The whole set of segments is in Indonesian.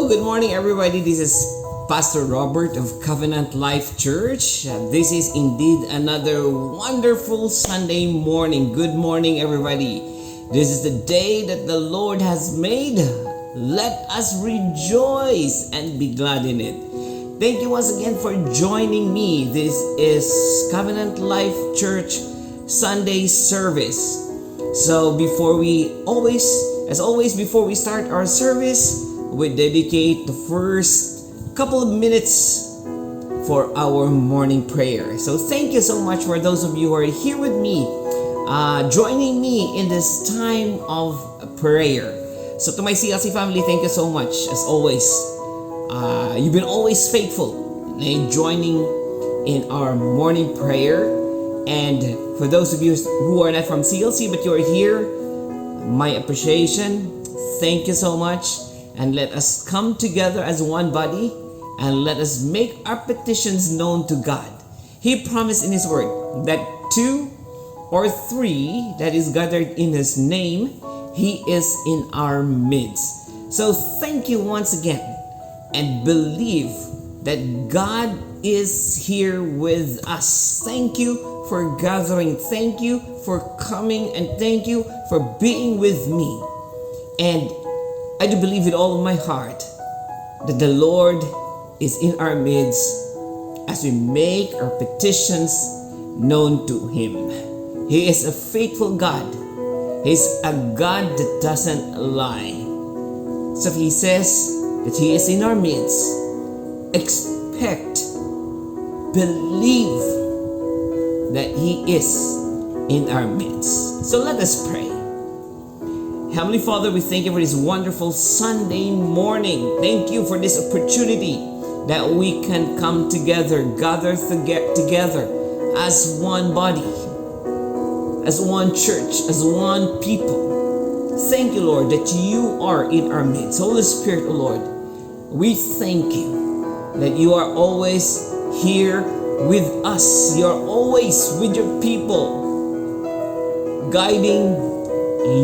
Good morning, everybody. This is Pastor Robert of Covenant Life Church. This is indeed another wonderful Sunday morning. Good morning, everybody. This is the day that the Lord has made. Let us rejoice and be glad in it. Thank you once again for joining me. This is Covenant Life Church Sunday service. So before we start our service, we dedicate the first couple of minutes for our morning prayer. So thank you so much for those of you who are here with me, joining me in this time of prayer. So to my CLC family, thank you so much. As always, you've been always faithful in joining in our morning prayer. And for those of you who are not from CLC but you are here, my appreciation. Thank you so much. And let us come together as one body and let us make our petitions known to God. He promised in His word that 2 or 3 that is gathered in His name, He is in our midst. So thank you once again and believe that God is here with us. Thank you for gathering. Thank you for coming, and thank you for being with me. And I do believe with all of my heart that the Lord is in our midst as we make our petitions known to Him. He is a faithful God. He's a God that doesn't lie. So if He says that He is in our midst, expect, believe that He is in our midst. So let us pray. Heavenly Father, we thank you for this wonderful Sunday morning. Thank you for this opportunity that we can come together, gather together as one body, as one church, as one people. Thank you, Lord, that you are in our midst. Holy Spirit, O Lord, we thank you that you are always here with us. You are always with your people, guiding,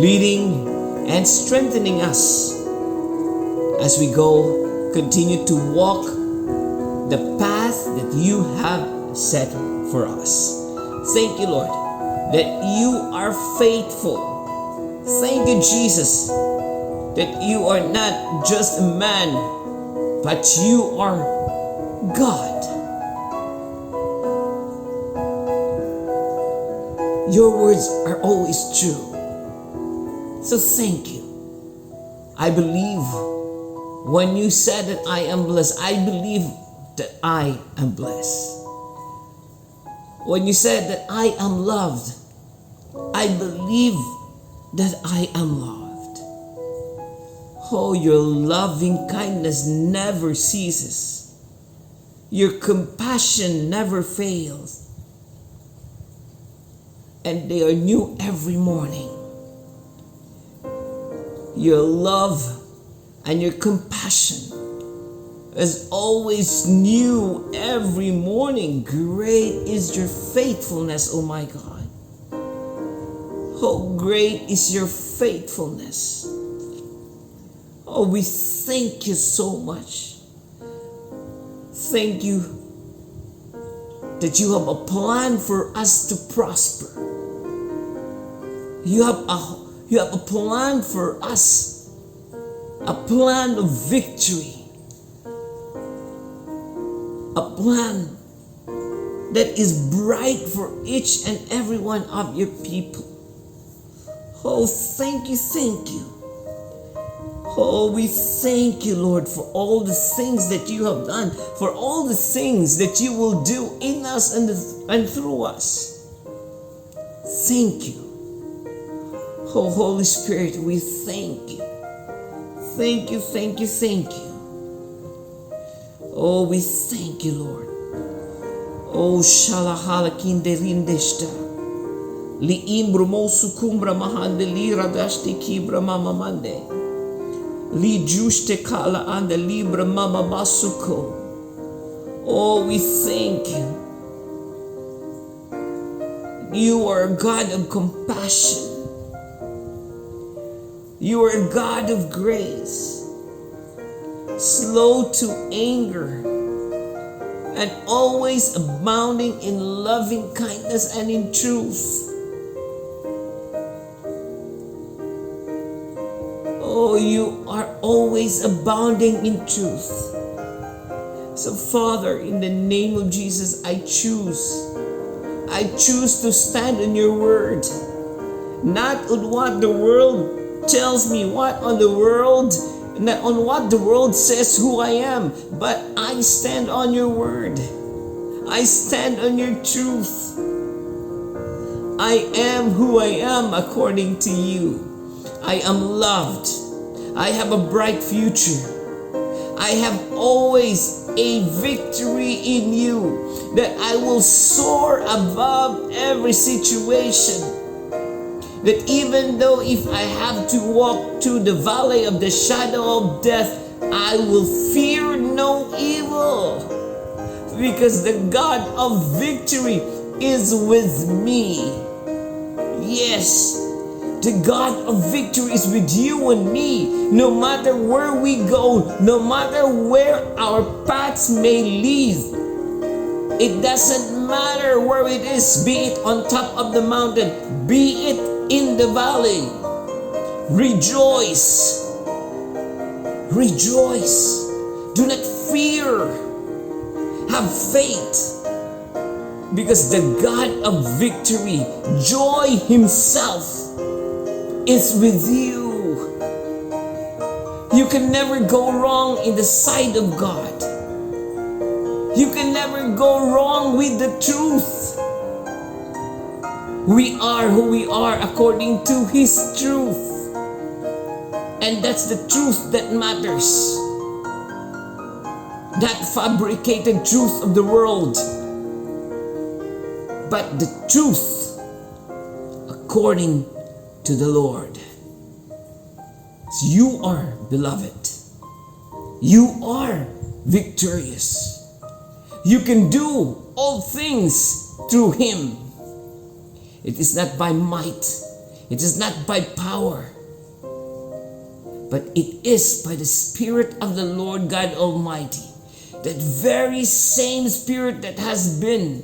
leading, and strengthening us as we continue to walk the path that you have set for us. Thank you, Lord, that you are faithful. Thank you, Jesus, that you are not just a man, but you are God. Your words are always true. So thank you. I believe when you said that I am blessed, I believe that I am blessed. When you said that I am loved, I believe that I am loved. Oh, your loving kindness never ceases. Your compassion never fails. And they are new every morning. Your love and your compassion is always new every morning. Great is your faithfulness, oh my God. Oh, great is your faithfulness. Oh, we thank you so much. Thank you that you have a plan for us to prosper. You have a plan for us, a plan of victory, a plan that is bright for each and every one of your people. Oh, thank you, thank you. Oh, we thank you, Lord, for all the things that you have done, for all the things that you will do in us and through us. Thank you. Oh, Holy Spirit, we thank you. Thank you, thank you, thank you. Oh, we thank you, Lord. Oh, shalahala kinderindeshta. Liimbro mo sukumbra mahande lira dashti kibra mama mande. Li juste kala ande libra mama basuko. Oh, we thank you. You are a God of compassion. You are a God of grace. slow to anger, and always abounding in loving kindness and in truth. Oh, you are always abounding in truth. So Father, in the name of Jesus, I choose to stand on your word, not on what the world tells me, not on what the world says who I am, but I stand on your word. I stand on your truth. I am who I am according to you. I am loved. I have a bright future. I have always a victory in you, that I will soar above every situation. That even though if I have to walk through the valley of the shadow of death, I will fear no evil, because the God of victory is with me. Yes, the God of victory is with you and me. No matter where we go, no matter where our paths may lead, it doesn't matter where it is, be it on top of the mountain, be it in the valley. Rejoice. Rejoice. Do not fear. Have faith. Because the God of victory, joy himself, is with you. You can never go wrong in the sight of God. You can never go wrong with the truth. We are who we are according to his truth. And that's the truth that matters. Not fabricated truth of the world, but the truth according to the Lord. So you are beloved. You are victorious. You can do all things through him. It is not by might. It is not by power. But it is by the Spirit of the Lord God Almighty. That very same Spirit that has been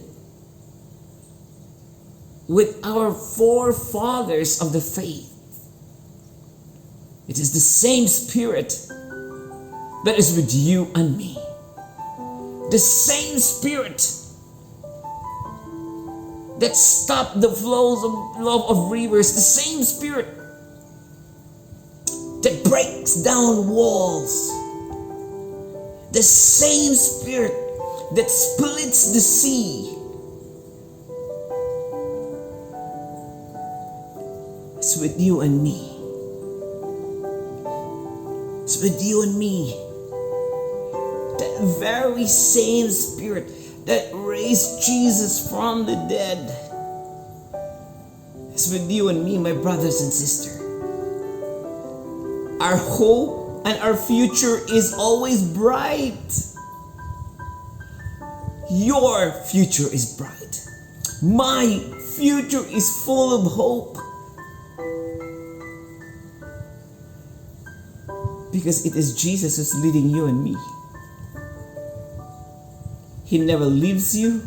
with our forefathers of the faith. It is the same Spirit that is with you and me. The same Spirit that stopped the flows of love of rivers. The same Spirit that breaks down walls. The same Spirit that splits the sea. It's with you and me. It's with you and me. That very same Spirit that raised Jesus from the dead is with you and me, my brothers and sisters. Our hope and our future is always bright. Your future is bright. My future is full of hope. Because it is Jesus who's leading you and me. He never leaves you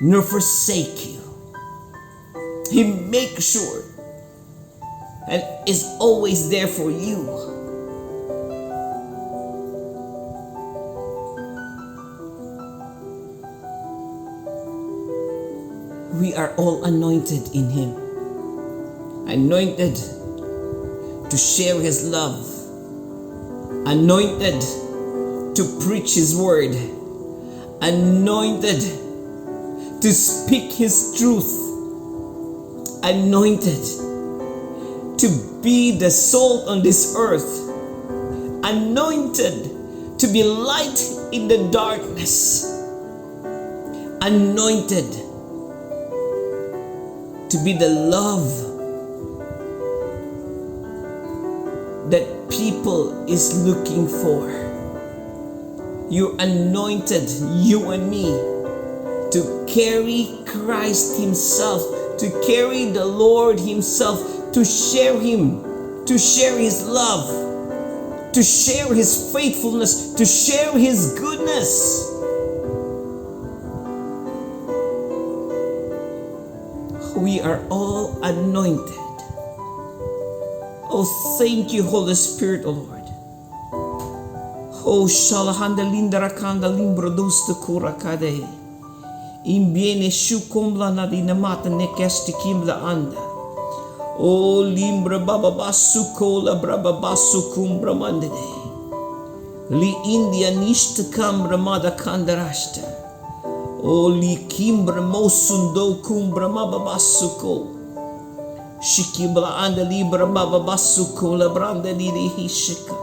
nor forsake you. He makes sure and is always there for you. We are all anointed in him. Anointed to share his love. Anointed to preach his word. Anointed to speak his truth. Anointed to be the salt on this earth. Anointed to be light in the darkness. Anointed to be the love that people is looking for. You're anointed, you and me, to carry Christ himself, to carry the Lord himself, to share him, to share his love, to share His faithfulness, to share His goodness. We are all anointed. Oh, thank you, Holy Spirit, O Lord. Oh, shalahanda lindarakanda limbrodus de kurakade. Imbiene shukumla na dinamata nekesti kimla anda. Oh, limbra bababasu kola brababasu kumbra mandede. Li India nishta kambra mada kandarashta. Oh, li kimbra mosundo kumbra mababasuko. Shikibla anda libra bababasuko la branda li hishika.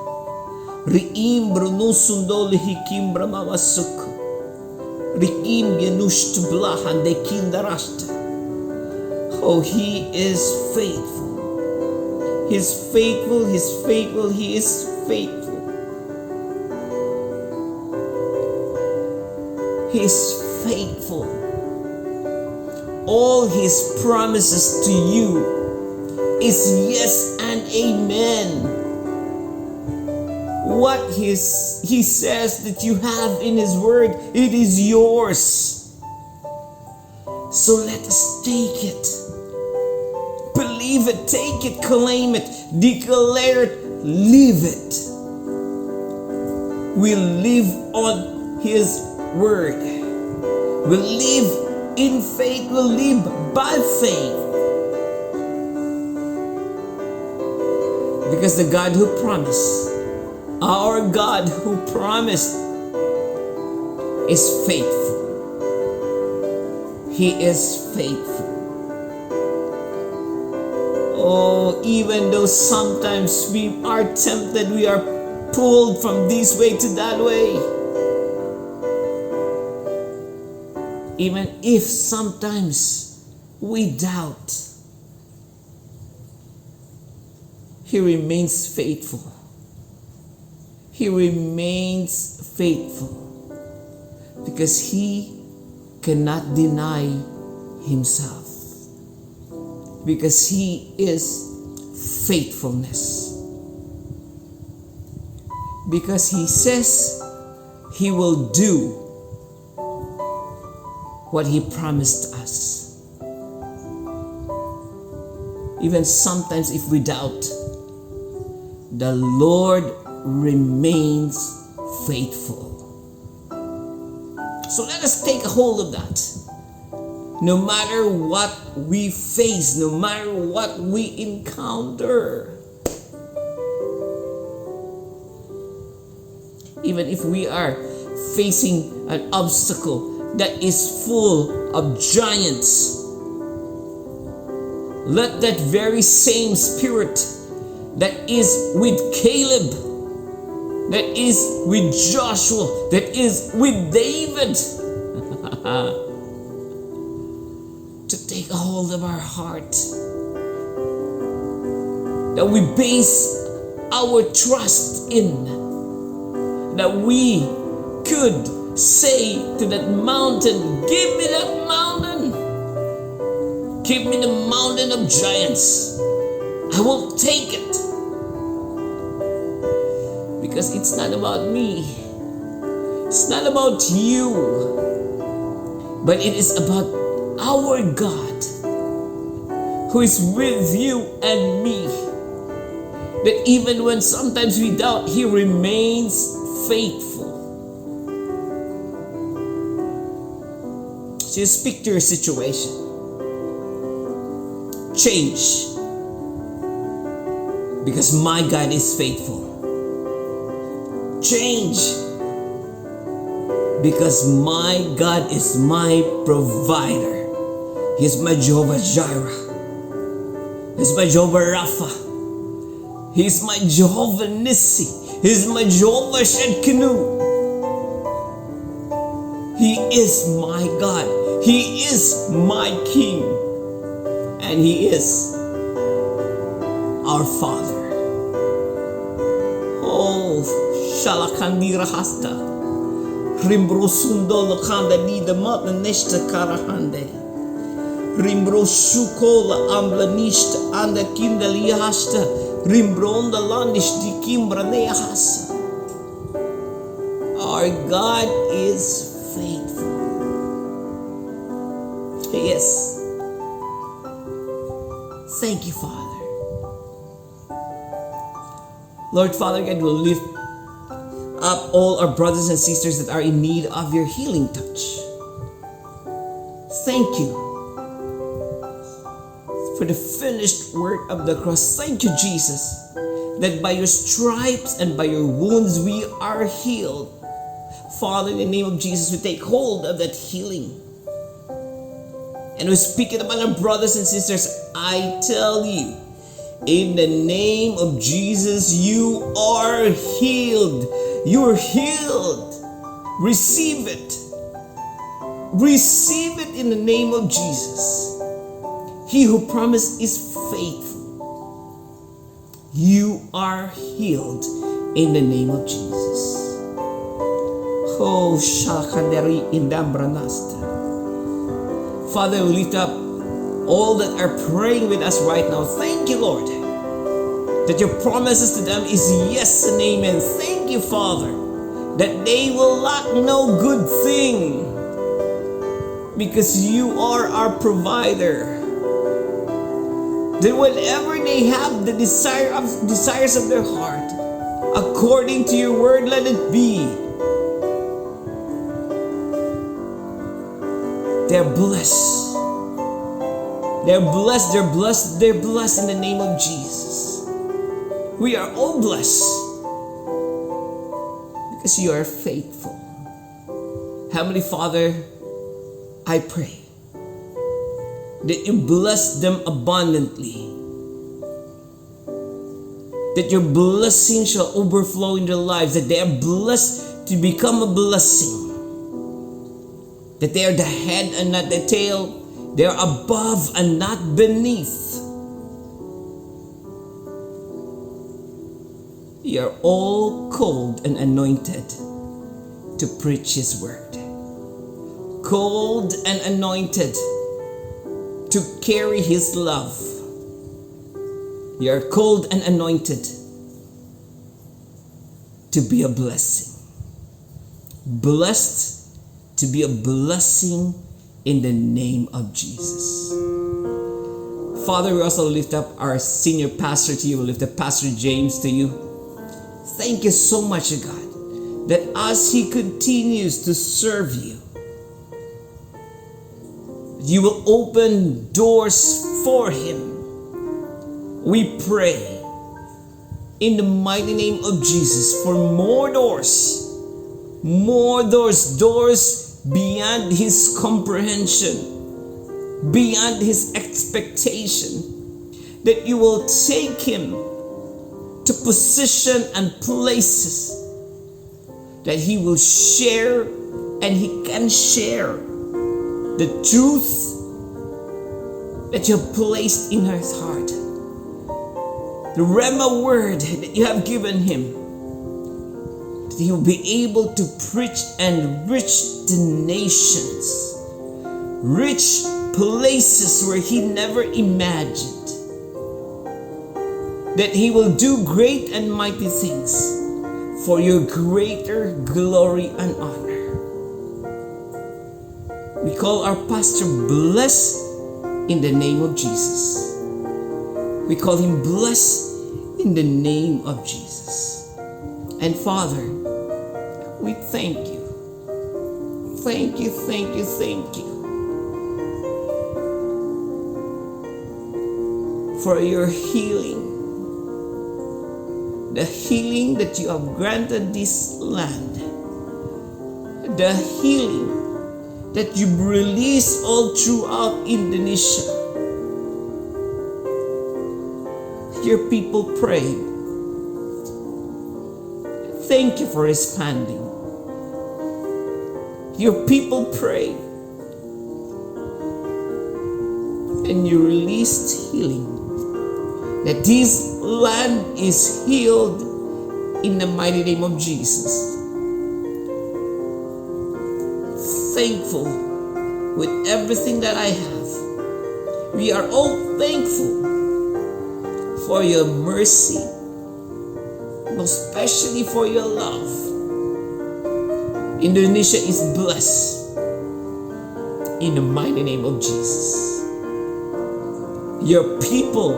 Riimbra nusundo li hikimbra mabasuko. Riimbia nushta blahan de kindarashta. Oh, He is faithful. He's faithful, He's faithful, He is faithful. He is faithful. All His promises to you is yes and amen. What He says that you have in His word, it is yours. So let us take it. Believe it, take it, claim it, declare it, live it. We live on His word. We live in faith, we live by faith. Because the God who promised, our God who promised, is faithful. He is faithful. Oh, even though sometimes we are tempted, we are pulled from this way to that way. Even if sometimes we doubt, He remains faithful. He remains faithful because He cannot deny Himself. Because He is faithfulness. Because He says He will do what He promised us. Even sometimes if we doubt, the Lord remains faithful. So let us take a hold of that. No matter what we face, no matter what we encounter, even if we are facing an obstacle that is full of giants, let that very same spirit that is with Caleb, that is with Joshua, that is with David, to take a hold of our heart, that we base our trust in, that we could say to that mountain, give me that mountain, give me the mountain of giants, I will take it. Because it's not about me, it's not about you, but it is about our God who is with you and me, that even when sometimes we doubt, He remains faithful. So you speak to your situation. Change. Because my God is faithful. Change. Because my God is my provider. He's my Jehovah Jireh. He's my Jehovah Rapha. He's my Jehovah Nissi. He's my Jehovah Shedkenu. He is my God. He is my King. And He is our Father. Oh, Shalakandira Hasta. Rimbro Sundo Lokanda Nida Matna Neshta Karahande. Rimbro Shukola Amblanishta Anda Kindali Hasta. Rimbronda landish dikim branehas. Our God is faithful. Yes. Thank you, Father. Lord, Father God, will lift up all our brothers and sisters that are in need of your healing touch. Thank you for the finished work of the cross. Thank you, Jesus, that by your stripes and by your wounds we are healed. Father, in the name of Jesus, we take hold of that healing. And we speak it upon our brothers and sisters. I tell you, in the name of Jesus, you are healed. You are healed. Receive it. Receive it in the name of Jesus. He who promised is faithful. You are healed in the name of Jesus. Oh, Shakandari Indambranasta. Father, we lift up all that are praying with us right now. Thank you, Lord, that your promises to them is yes and amen. Thank you, Father, that they will lack no good thing because you are our provider. That whatever they have, the desires of their heart, according to your word, let it be. They're blessed. They're blessed, they're blessed, they're blessed in the name of Jesus. We are all blessed because you are faithful. Heavenly Father, I pray that you bless them abundantly, that your blessing shall overflow in their lives, that they are blessed to become a blessing, that they are the head and not the tail, they are above and not beneath. You are all called and anointed to preach His word, called and anointed to carry His love. You are called and anointed to be a blessing. Blessed to be a blessing in the name of Jesus. Father, we also lift up our senior pastor to you. We lift up Pastor James to you. Thank you so much, God, that as he continues to serve you, you will open doors for him. We pray in the mighty name of Jesus for more doors, doors beyond his comprehension, beyond his expectation, that you will take him to position and places that he will share and he can share the truth that you have placed in his heart, the Rhema word that you have given him, that he will be able to preach and reach the nations, reach places where he never imagined, that he will do great and mighty things for your greater glory and honor. We call our pastor blessed in the name of Jesus. We call him blessed in the name of Jesus. And Father, we thank you. Thank you, thank you, thank you for your healing. The healing that you have granted this land. The healing that you release all throughout Indonesia. Your people pray. Thank you for expanding. Your people pray. And you released healing. That this land is healed in the mighty name of Jesus. Thankful with everything that I have. We are all thankful. for your mercy, most especially for your love. Indonesia is blessed in the mighty name of Jesus. Your people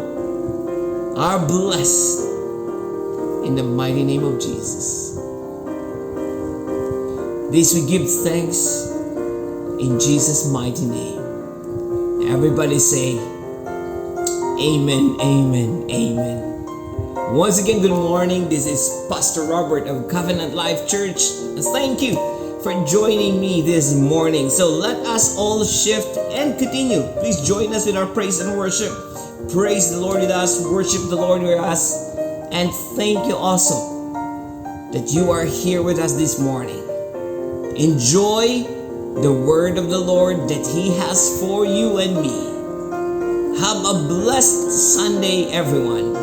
are blessed in the mighty name of Jesus. This we give thanks in Jesus' mighty name. Everybody say, Amen, Amen, Amen. Once again, good morning. This is Pastor Robert of Covenant Life Church. Thank you for joining me this morning. So let us all shift and continue. Please join us with our praise and worship. Praise the Lord with us, worship the Lord with us, and thank you also that you are here with us this morning. Enjoy the word of the Lord that He has for you and me. Have a blessed Sunday, everyone.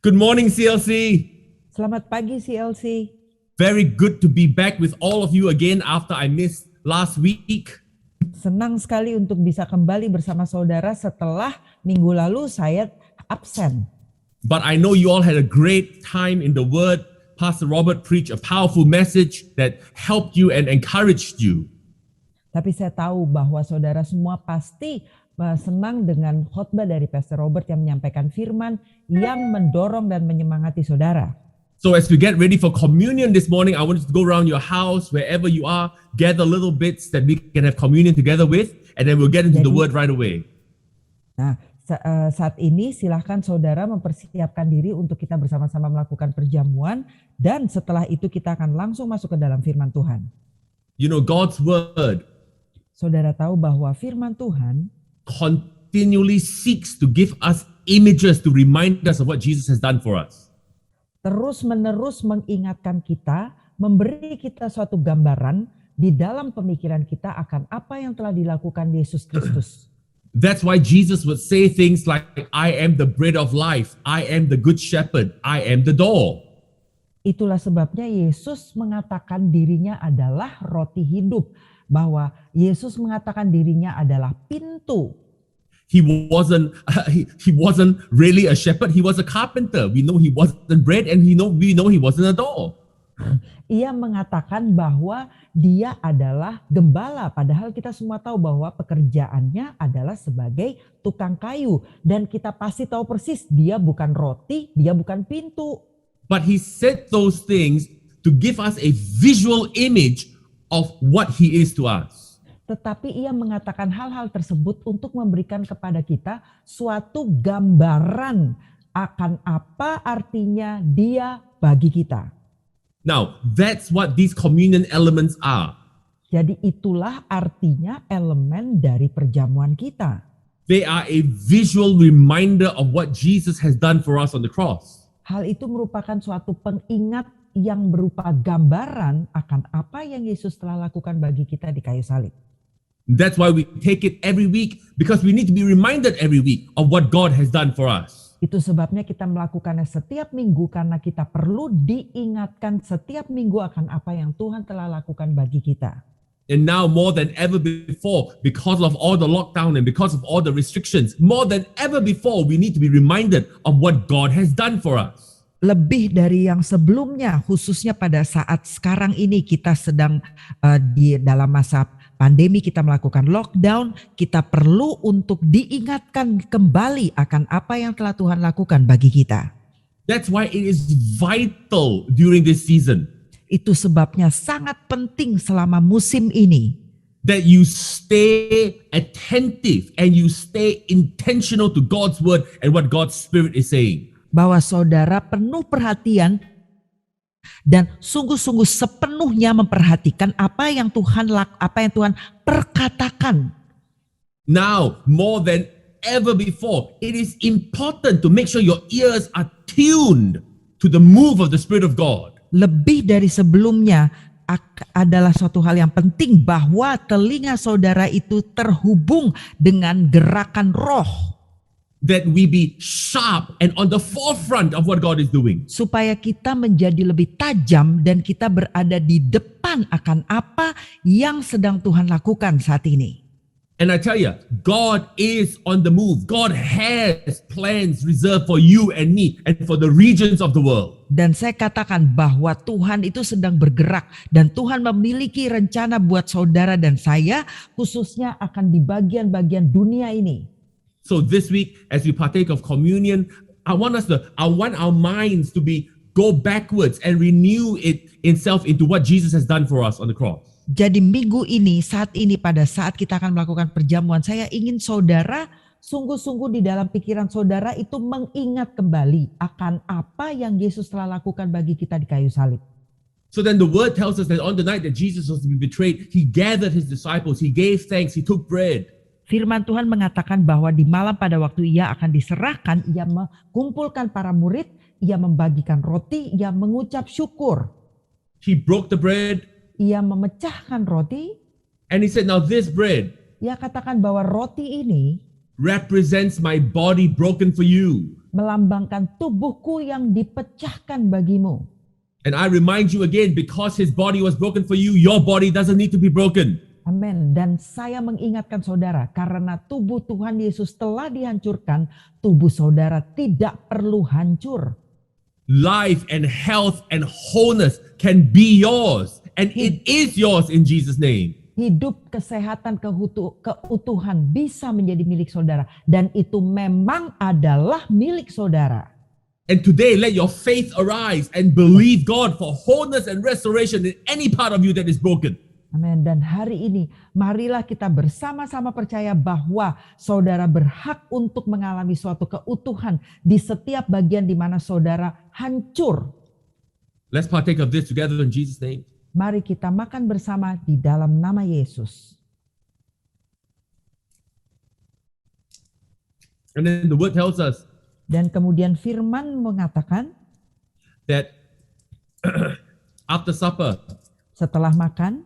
Good morning, CLC. Selamat pagi CLC. Very good to be back with all of you again after I missed last week. Senang sekali untuk bisa kembali bersama saudara setelah minggu lalu saya absen. But I know you all had a great time in the Word. Pastor Robert preached a powerful message that helped you and encouraged you. Tapi saya tahu bahwa saudara semua pasti senang dengan khotbah dari Pastor Robert yang menyampaikan firman yang mendorong dan menyemangati saudara. So as we get ready for communion this morning, I want you to go around your house, wherever you are, gather little bits that we can have communion together with, and then we'll get into the Word right away. Nah, saat ini silahkan saudara mempersiapkan diri untuk kita bersama-sama melakukan perjamuan, dan setelah itu kita akan langsung masuk ke dalam firman Tuhan. You know, God's Word Saudara tahu bahwa firman Tuhan continually seeks to give us images to remind us of what Jesus has done for us. terus-menerus mengingatkan kita, memberi kita suatu gambaran di dalam pemikiran kita akan apa yang telah dilakukan Yesus Kristus. That's why Jesus would say things like, I am the bread of life, I am the good shepherd, I am the door. Itulah sebabnya Yesus mengatakan dirinya adalah roti hidup, bahwa Yesus mengatakan dirinya adalah pintu. He wasn't really a shepherd, he was a carpenter. We know he wasn't bread, and we know he wasn't a door. Ia mengatakan bahwa dia adalah gembala, padahal kita semua tahu bahwa pekerjaannya adalah sebagai tukang kayu. Dan kita pasti tahu persis dia bukan roti, dia bukan pintu. But he said those things to give us a visual image of what he is to us. Tetapi ia mengatakan hal-hal tersebut untuk memberikan kepada kita suatu gambaran akan apa artinya dia bagi kita. Now, that's what these communion elements are. Jadi itulah artinya elemen dari perjamuan kita. They are a visual reminder of what Jesus has done for us on the cross. Hal itu merupakan suatu pengingat yang berupa gambaran akan apa yang Yesus telah lakukan bagi kita di kayu salib. That's why we take it every week, because we need to be reminded every week of what God has done for us. Itu sebabnya kita melakukannya setiap minggu karena kita perlu diingatkan setiap minggu akan apa yang Tuhan telah lakukan bagi kita. And now more than ever before, because of all the lockdown and because of all the restrictions, more than ever before, we need to be reminded of what God has done for us. Lebih dari yang sebelumnya, khususnya pada saat sekarang ini kita sedang di dalam masa pandemi, kita melakukan lockdown, kita perlu untuk diingatkan kembali akan apa yang telah Tuhan lakukan bagi kita. That's why it is vital during this season. Itu sebabnya sangat penting selama musim ini. That you stay attentive and you stay intentional to God's word and what God's Spirit is saying. Bahwa saudara penuh perhatian dan sungguh-sungguh sepenuhnya memperhatikan apa yang Tuhan perkatakan. Now, more than ever before, it is important to make sure your ears are tuned to the move of the Spirit of God. Lebih dari sebelumnya adalah suatu hal yang penting bahwa telinga saudara itu terhubung dengan gerakan roh. That we be sharp and on the forefront of what God is doing. Supaya kita menjadi lebih tajam dan kita berada di depan akan apa yang sedang Tuhan lakukan saat ini. And I tell you, God is on the move. God has plans reserved for you and me and for the regions of the world. Dan saya katakan bahwa Tuhan itu sedang bergerak dan Tuhan memiliki rencana buat saudara dan saya khususnya akan di bagian-bagian dunia ini. So this week, as we partake of communion, I want our minds to go backwards and renew itself into what Jesus has done for us on the cross. Jadi minggu ini, saat ini pada saat kita akan melakukan perjamuan, saya ingin saudara sungguh-sungguh di dalam pikiran saudara itu mengingat kembali akan apa yang Yesus telah lakukan bagi kita di kayu salib. So then the word tells us that on the night that Jesus was to be betrayed, he gathered his disciples, he gave thanks, he took bread. Firman Tuhan mengatakan bahwa di malam pada waktu ia akan diserahkan, ia mengumpulkan para murid, ia membagikan roti, ia mengucap syukur. He broke the bread. Ia memecahkan roti. And he said, now this bread. Ia katakan bahwa roti ini represents my body broken for you. melambangkan tubuhku yang dipecahkan bagimu. And I remind you again, because his body was broken for you, your body doesn't need to be broken. Amin. Dan saya mengingatkan saudara, karena tubuh Tuhan Yesus telah dihancurkan, tubuh saudara tidak perlu hancur. Life and health and wholeness can be yours. And it is yours in Jesus' name. Hidup, kesehatan, keutuhan bisa menjadi milik saudara. Dan itu memang adalah milik saudara. And today, let your faith arise and believe God for wholeness and restoration in any part of you that is broken. Amin. Dan hari ini, marilah kita bersama-sama percaya bahwa saudara berhak untuk mengalami suatu keutuhan di setiap bagian di mana saudara hancur. Let's partake of this together in Jesus' name. Mari kita makan bersama di dalam nama Yesus. And then the word tells us Dan kemudian firman mengatakan, that after supper, setelah makan,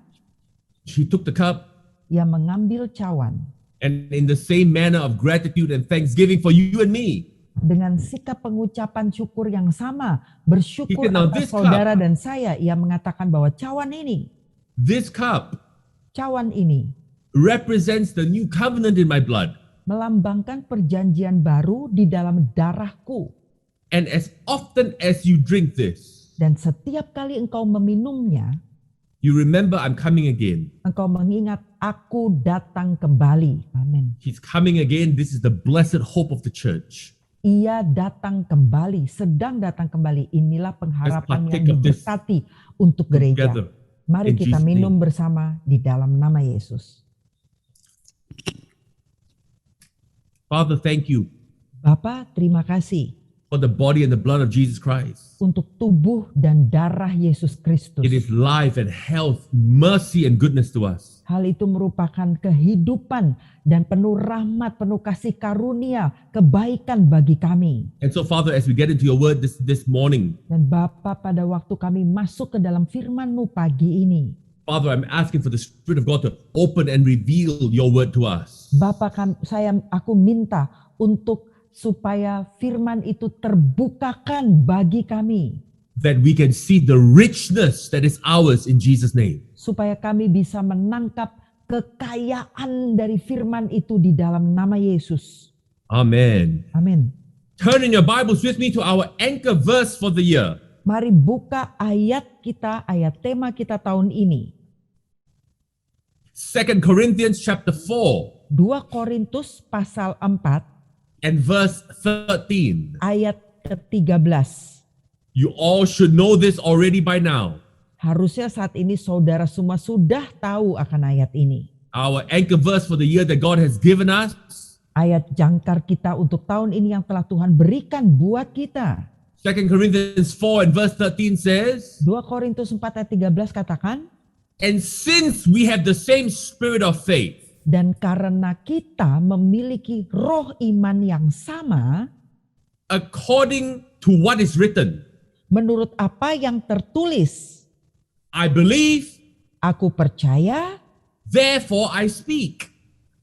he took the cup, ia mengambil cawan. and in the same manner of gratitude and thanksgiving for you and me, Dengan sikap pengucapan syukur yang sama, bersyukur Now atas this saudara cup- dan saya, ia mengatakan bahwa cawan ini this cup represents the new covenant in my blood. melambangkan perjanjian baru di dalam darahku. And as often as you drink this, Dan setiap kali engkau meminumnya, you remember I'm coming again. engkau mengingat aku datang kembali. Amin. He's coming again. This is the blessed hope of the church. Ia datang kembali, sedang datang kembali. Inilah pengharapan yang partake of this diberkati untuk gereja. Together. Mari in kita Jesus' minum name. bersama di dalam nama Yesus. Father, thank you Bapa, terima kasih for the body and the blood of Jesus Christ. untuk tubuh dan darah Yesus Kristus. It is life and health, mercy and goodness to us. Hal itu merupakan kehidupan dan penuh rahmat, penuh kasih karunia, kebaikan bagi kami. And so, Father, as we get into your word this morning, Dan Bapa, pada waktu kami masuk ke dalam firman-Mu pagi ini, Father, I'm asking for the Spirit of God to open and reveal your word to us. Bapa, aku minta untuk supaya firman itu terbukakan bagi kami. That we can see the richness that is ours in Jesus' name. Supaya kami bisa menangkap kekayaan dari firman itu di dalam nama Yesus. Amen. Amin. Turn in your Bibles with me to our anchor verse for the year. Mari buka ayat kita, ayat tema kita tahun ini. 2 Corinthians chapter 4 2 Korintus pasal 4 and verse 13. ayat ke-13. You all should know this already by now. Harusnya saat ini saudara semua sudah tahu akan ayat ini. Our anchor verse for the year that God has given us, Ayat jangkar kita untuk tahun ini yang telah Tuhan berikan buat kita. 2 Corinthians 4 and verse 13 says, 2 Korintus 4 ayat 13 katakan, and since we have the same spirit of faith, dan karena kita memiliki roh iman yang sama, according to what is written, menurut apa yang tertulis, I believe, aku percaya, therefore I speak.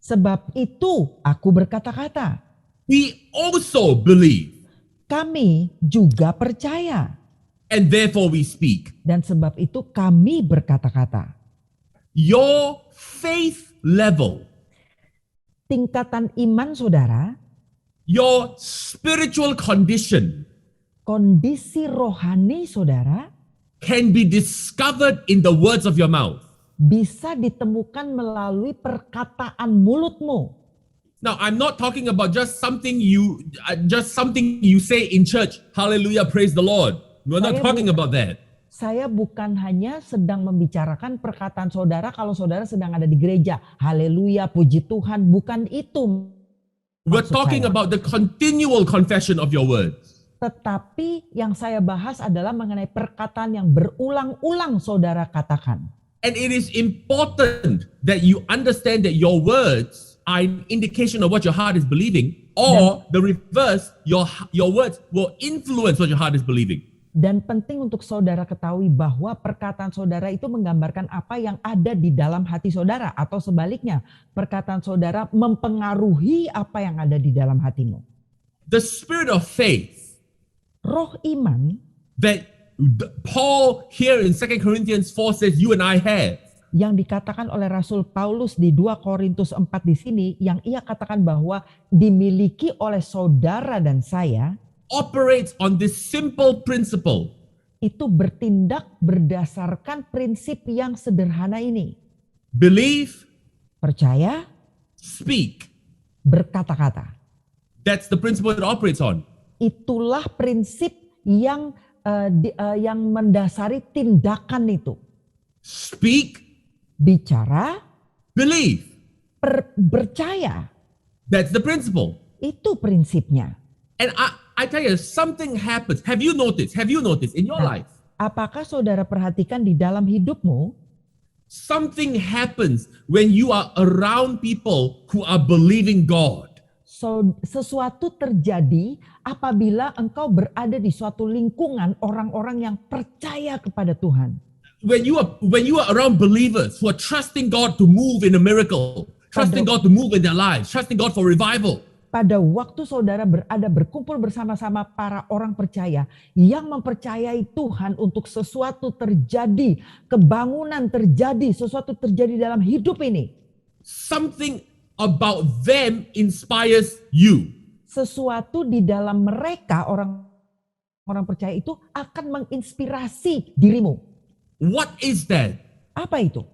sebab itu aku berkata-kata. We also believe, Kami juga percaya, and therefore we speak. dan sebab itu kami berkata-kata. Your faith level, Tingkatan iman saudara, your spiritual condition kondisi rohani saudara, can be discovered in the words of your mouth. bisa ditemukan melalui perkataan mulutmu. Now, I'm not talking about just something you say in church. Hallelujah, praise the Lord. We're not Saya talking about that. Saya bukan hanya sedang membicarakan perkataan saudara kalau saudara sedang ada di gereja. Haleluya, puji Tuhan. Bukan itu. We're maksud talking saya. about the continual confession of your words. Tetapi yang saya bahas adalah mengenai perkataan yang berulang-ulang saudara katakan. And it is important that you understand that your words are an indication of what your heart is believing, or the reverse, your words will influence what your heart is believing. Dan penting untuk saudara ketahui bahwa perkataan saudara itu menggambarkan apa yang ada di dalam hati saudara. Atau sebaliknya, perkataan saudara mempengaruhi apa yang ada di dalam hatimu. The spirit of faith roh iman that Paul here in 2 Corinthians 4 says you and I have yang dikatakan oleh Rasul Paulus di 2 Korintus 4 di sini, yang ia katakan bahwa dimiliki oleh saudara dan saya, operates on this simple principle. itu bertindak berdasarkan prinsip yang sederhana ini. Believe, Percaya, speak. berkata-kata. That's the principle it operates on. Itulah prinsip yang mendasari tindakan itu. Speak, Bicara, believe. percaya. That's the principle. Itu prinsipnya. And I tell you, something happens. Have you noticed in your life? Apakah saudara perhatikan di dalam hidupmu, Something happens when you are around people who are believing God. sesuatu terjadi apabila engkau berada di suatu lingkungan orang-orang yang percaya kepada Tuhan. When you are around believers who are trusting God to move in a miracle, trusting God to move in their lives, trusting God for revival. Pada waktu saudara berkumpul bersama-sama para orang percaya yang mempercayai Tuhan untuk sesuatu terjadi, kebangunan terjadi, sesuatu terjadi dalam hidup ini. Something about them inspires you. Sesuatu di dalam mereka orang percaya itu akan menginspirasi dirimu. What is that? Apa itu?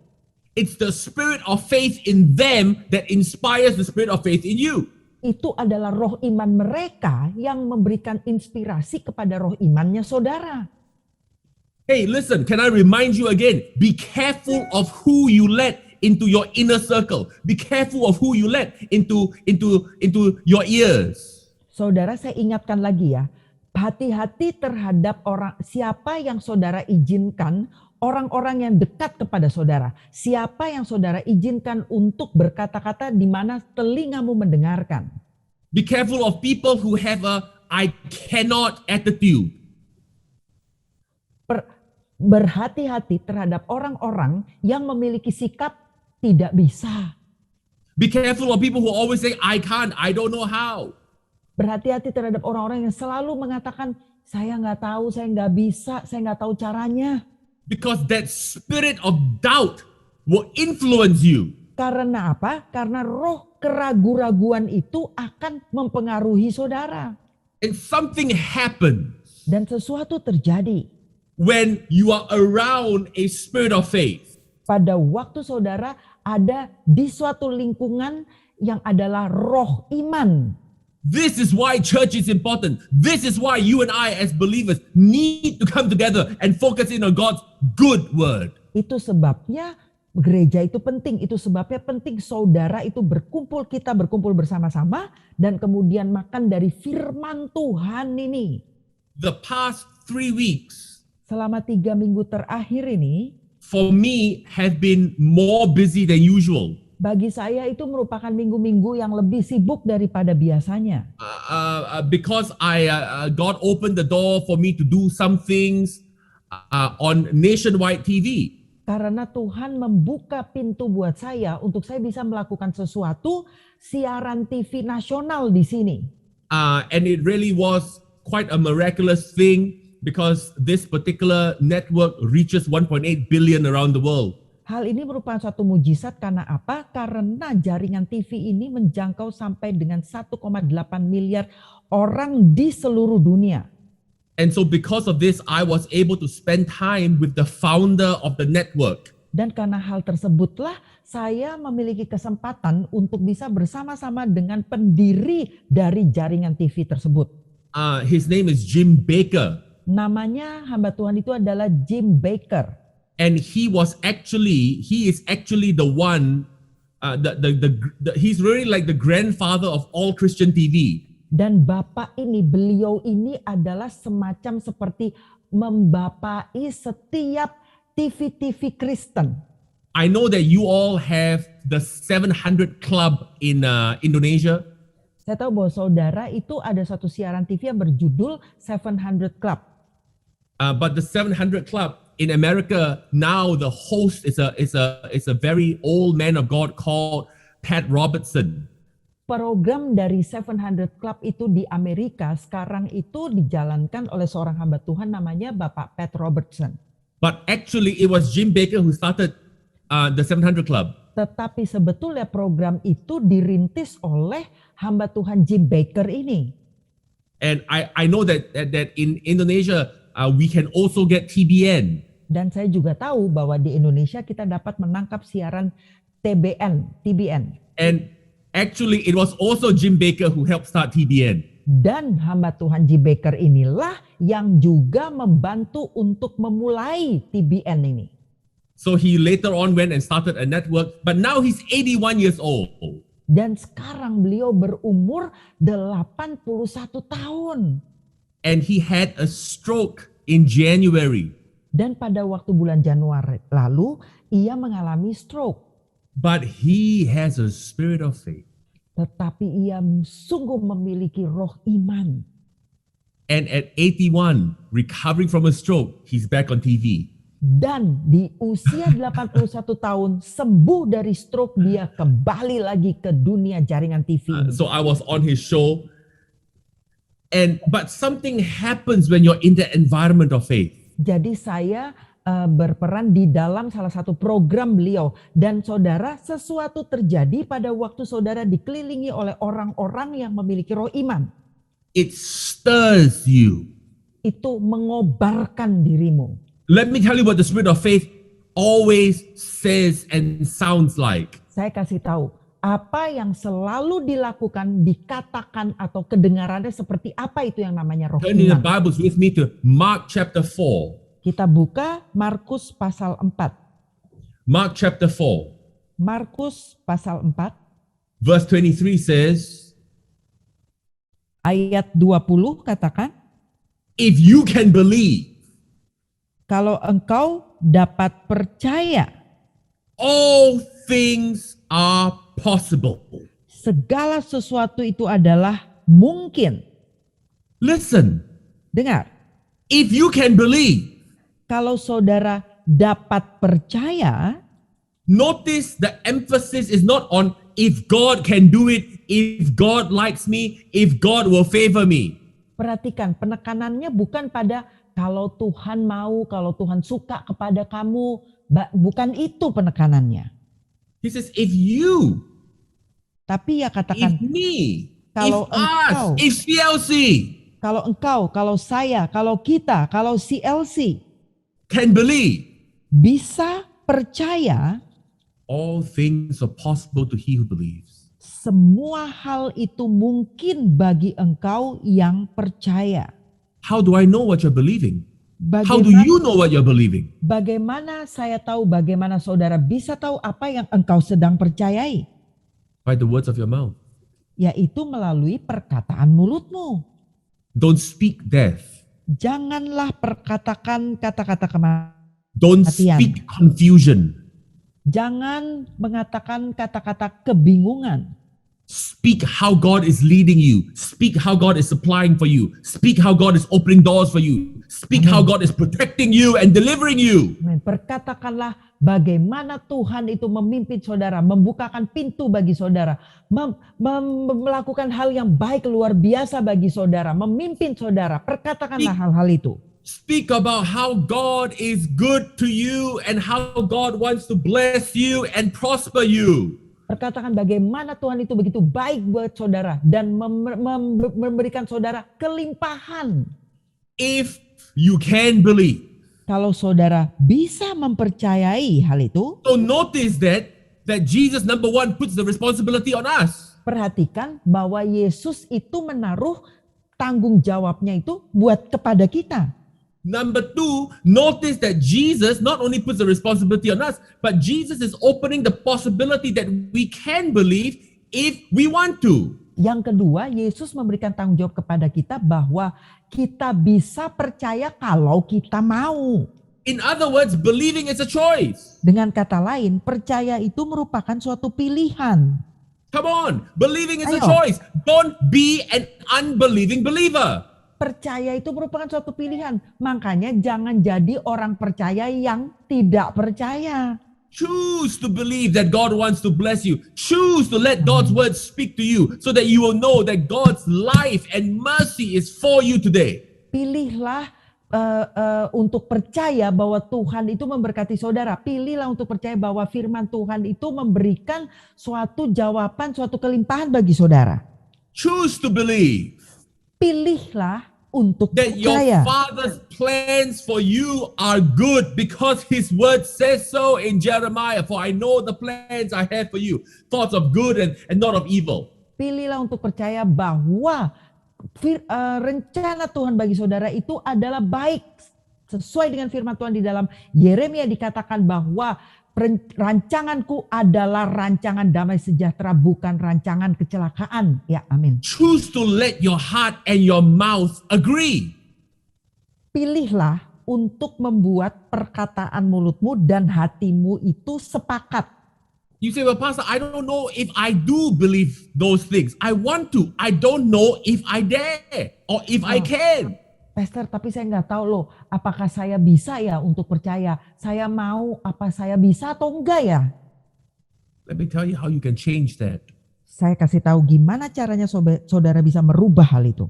It's the spirit of faith in them that inspires the spirit of faith in you. Itu adalah roh iman mereka yang memberikan inspirasi kepada roh imannya saudara. Hey, listen, can I remind you again? Be careful of who you let into your inner circle. Be careful of who you let into your ears. Saudara, saya ingatkan lagi ya. Hati-hati terhadap siapa yang saudara izinkan, orang-orang yang dekat kepada saudara. Siapa yang saudara izinkan untuk berkata-kata di mana telingamu mendengarkan. Be careful of people who have a I cannot attitude. Berhati-hati terhadap orang-orang yang memiliki sikap tidak bisa. Be careful of people who always say I can't, I don't know how. Berhati-hati terhadap orang-orang yang selalu mengatakan saya nggak tahu, saya nggak bisa, saya nggak tahu caranya. Because that spirit of doubt will influence you. Karena apa? Karena roh keraguan-raguan itu akan mempengaruhi saudara. And something happens Dan sesuatu terjadi when you are around a spirit of faith. pada waktu saudara ada di suatu lingkungan yang adalah roh iman. This is why church is important. This is why you and I as believers need to come together and focus in on God's good word. Itu sebabnya gereja itu penting. Itu sebabnya penting saudara itu kita berkumpul bersama-sama dan kemudian makan dari firman Tuhan ini. The past 3 weeks Selama 3 minggu terakhir ini, for me have been more busy than usual. bagi saya itu merupakan minggu-minggu yang lebih sibuk daripada biasanya. Because God opened the door for me to do some things on nationwide TV. Karena Tuhan membuka pintu buat saya untuk saya bisa melakukan sesuatu siaran TV nasional di sini. And it really was quite a miraculous thing because this particular network reaches 1.8 billion around the world. Hal ini merupakan suatu mujizat karena apa? Karena jaringan TV ini menjangkau sampai dengan 1,8 miliar orang di seluruh dunia. And so because of this, I was able to spend time with the founder of the network. Dan karena hal tersebutlah saya memiliki kesempatan untuk bisa bersama-sama dengan pendiri dari jaringan TV tersebut. His name is Jim Baker. Namanya hamba Tuhan itu adalah Jim Baker. And he is actually the one, he's really like the grandfather of all Christian TV. Dan beliau ini adalah semacam seperti membapai setiap TV-TV Kristen. I know that you all have the 700 Club in Indonesia. Saya tahu bahwa saudara itu ada satu siaran TV yang berjudul 700 Club. But the 700 Club in America now, the host is a very old man of God called Pat Robertson. program dari 700 Club itu di Amerika sekarang itu dijalankan oleh seorang hamba Tuhan namanya Bapak Pat Robertson. But actually, it was Jim Baker who started the 700 Club. Tetapi sebetulnya program itu dirintis oleh hamba Tuhan Jim Baker ini. And I know that in Indonesia, we can also get TBN. Dan saya juga tahu bahwa di Indonesia kita dapat menangkap siaran TBN. And actually, it was also Jim Baker who helped start TBN. Dan hamba Tuhan Jim Baker inilah yang juga membantu untuk memulai TBN ini. So he later on went and started a network, but now he's 81 years old. Dan sekarang beliau berumur 81 tahun. And he had a stroke in January. Dan pada waktu bulan Januari lalu, ia mengalami stroke. But he has a spirit of faith. Tetapi ia sungguh memiliki roh iman. And at 81, recovering from a stroke, he's back on TV. Dan di usia 81 tahun sembuh dari stroke, dia kembali lagi ke dunia jaringan TV. So I was on his show. But something happens when you're in the environment of faith. Jadi saya berperan di dalam salah satu program beliau. Dan saudara, sesuatu terjadi pada waktu saudara dikelilingi oleh orang-orang yang memiliki roh iman. It stirs you. Itu mengobarkan dirimu. Let me tell you what the spirit of faith always says and sounds like. Saya kasih tahu, apa yang selalu dilakukan, dikatakan atau kedengarannya seperti apa itu yang namanya roh Turn in the iman. Bibles with me to Mark chapter 4. Kita buka Markus pasal 4. Mark chapter 4. Markus pasal 4 Verse 23 says, ayat 20 katakan, if you can believe, kalau engkau dapat percaya, all things are possible. segala sesuatu itu adalah mungkin. Listen, Dengar, if you can believe, kalau saudara dapat percaya, notice the emphasis is not on if God can do it, if God likes me, if God will favor me. perhatikan penekanannya bukan pada kalau Tuhan mau, kalau Tuhan suka kepada kamu, bukan itu penekanannya. He says, if you, Tapi ya if katakan, me, kalau if us, engkau, if CLC kalau engkau, kalau saya, kalau kita, kalau CLC can believe, bisa percaya, all things are possible to he who believes. semua hal itu mungkin bagi engkau yang percaya. How do I know what you're believing? How do you know what you're believing? Bagaimana saya tahu, bagaimana saudara bisa tahu apa yang engkau sedang percayai? By the words of your mouth. Yaitu melalui perkataan mulutmu. Don't speak death. Janganlah perkatakan kata-kata kematian. Don't speak confusion. Jangan mengatakan kata-kata kebingungan. Speak how God is leading you. Speak how God is supplying for you. Speak how God is opening doors for you. Speak how God is protecting you and delivering you. Perkatakanlah bagaimana Tuhan itu memimpin saudara, membukakan pintu bagi saudara, melakukan hal yang baik luar biasa bagi saudara, memimpin saudara. Perkatakanlah hal-hal itu. Speak about how God is good to you and how God wants to bless you and prosper you. Perkatakan bagaimana Tuhan itu begitu baik buat saudara dan memberikan saudara kelimpahan. If you can believe. Kalau saudara bisa mempercayai hal itu. So notice that Jesus, number one, puts the responsibility on us. Perhatikan bahwa Yesus itu menaruh tanggung jawabnya itu buat kepada kita. Number two, notice that Jesus not only puts the responsibility on us, but Jesus is opening the possibility that we can believe if we want to. Yang kedua, Yesus memberikan tanggung jawab kepada kita bahwa kita bisa percaya kalau kita mau. In other words, believing is a choice. Dengan kata lain, percaya itu merupakan suatu pilihan. Come on, believing is a Ayo. choice. Don't be an unbelieving believer. Percaya itu merupakan suatu pilihan. Makanya jangan jadi orang percaya yang tidak percaya. Choose to believe that God wants to bless you. Choose to let God's word speak to you so that you will know that God's life and mercy is for you today. Pilihlah untuk percaya bahwa Tuhan itu memberkati saudara. Pilihlah untuk percaya bahwa firman Tuhan itu memberikan suatu jawaban, suatu kelimpahan bagi saudara. Choose to believe Pilihlah untuk that your percaya Father's plans for you are good because His word says so in Jeremiah. For I know the plans I have for you, thoughts of good and not of evil. Pilihlah untuk percaya bahwa rencana Tuhan bagi saudara itu adalah baik. Sesuai dengan firman Tuhan di dalam Yeremia dikatakan bahwa rancanganku adalah rancangan damai sejahtera, bukan rancangan kecelakaan. Ya, amin. Choose to let your heart and your mouth agree. Pilihlah untuk membuat perkataan mulutmu dan hatimu itu sepakat. You say, well, Pastor, I don't know if I do believe those things. I want to. I don't know if I dare or if I can. Pastor, tapi saya nggak tahu loh, apakah saya bisa ya untuk percaya? Saya mau, apa saya bisa atau enggak ya? Let me tell you how you can change that. Saya kasih tahu gimana caranya saudara bisa merubah hal itu.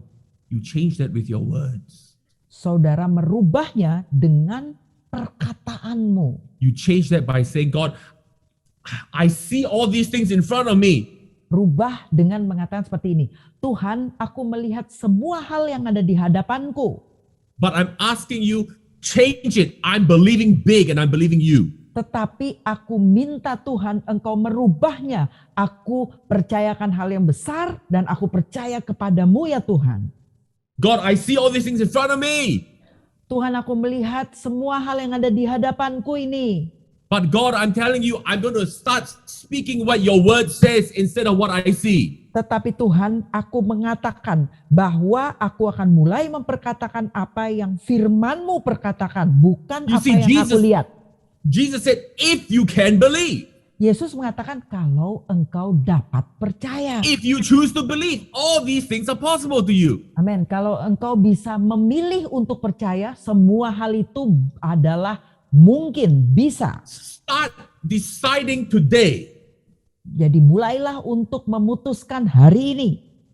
You change that with your words. Saudara merubahnya dengan perkataanmu. You change that by saying, God, I see all these things in front of me. Rubah dengan mengatakan seperti ini. Tuhan, aku melihat semua hal yang ada di hadapanku. But I'm asking you, change it. I'm believing big and I'm believing you. Tetapi aku minta Tuhan engkau merubahnya. Aku percayakan hal yang besar dan aku percaya kepadamu ya Tuhan. God, I see all these things in front of me. Tuhan, aku melihat semua hal yang ada di hadapanku ini. But God, I'm telling you, I'm going to start speaking what your word says instead of what I see. Tetapi Tuhan, aku mengatakan bahwa aku akan mulai memperkatakan apa yang firman-Mu perkatakan, bukan apa yang aku lihat. Jesus said, if you can believe. Yesus mengatakan kalau engkau dapat percaya. If you choose to believe, all these things are possible to you. Amin. Kalau engkau bisa memilih untuk percaya, semua hal itu adalah mungkin, bisa. Start deciding today. Jadi mulailah untuk memutuskan hari ini.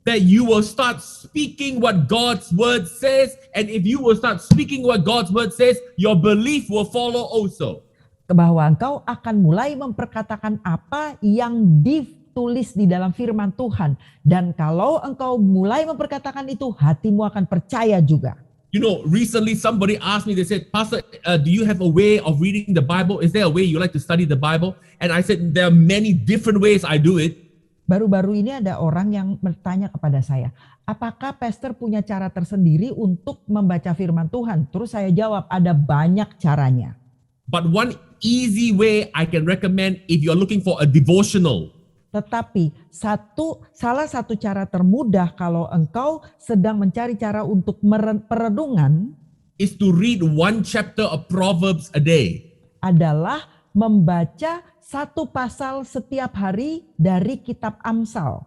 That you will start speaking what God's word says. And if you will start speaking what God's word says, your belief will follow also. Bahwa engkau akan mulai memperkatakan apa yang ditulis di dalam firman Tuhan. Dan kalau engkau mulai memperkatakan itu, hatimu akan percaya juga. You know, recently somebody asked me, they said, Pastor, do you have a way of reading the Bible? Is there a way you like to study the Bible? And I said, there are many different ways I do it. Baru-baru ini ada orang yang bertanya kepada saya, apakah pastor punya cara tersendiri untuk membaca firman Tuhan? Terus saya jawab, ada banyak caranya. But one easy way I can recommend if you're looking for a devotional. Tetapi salah satu cara termudah kalau engkau sedang mencari cara untuk perenungan is to read one chapter of Proverbs a day. Adalah membaca satu pasal setiap hari dari kitab Amsal.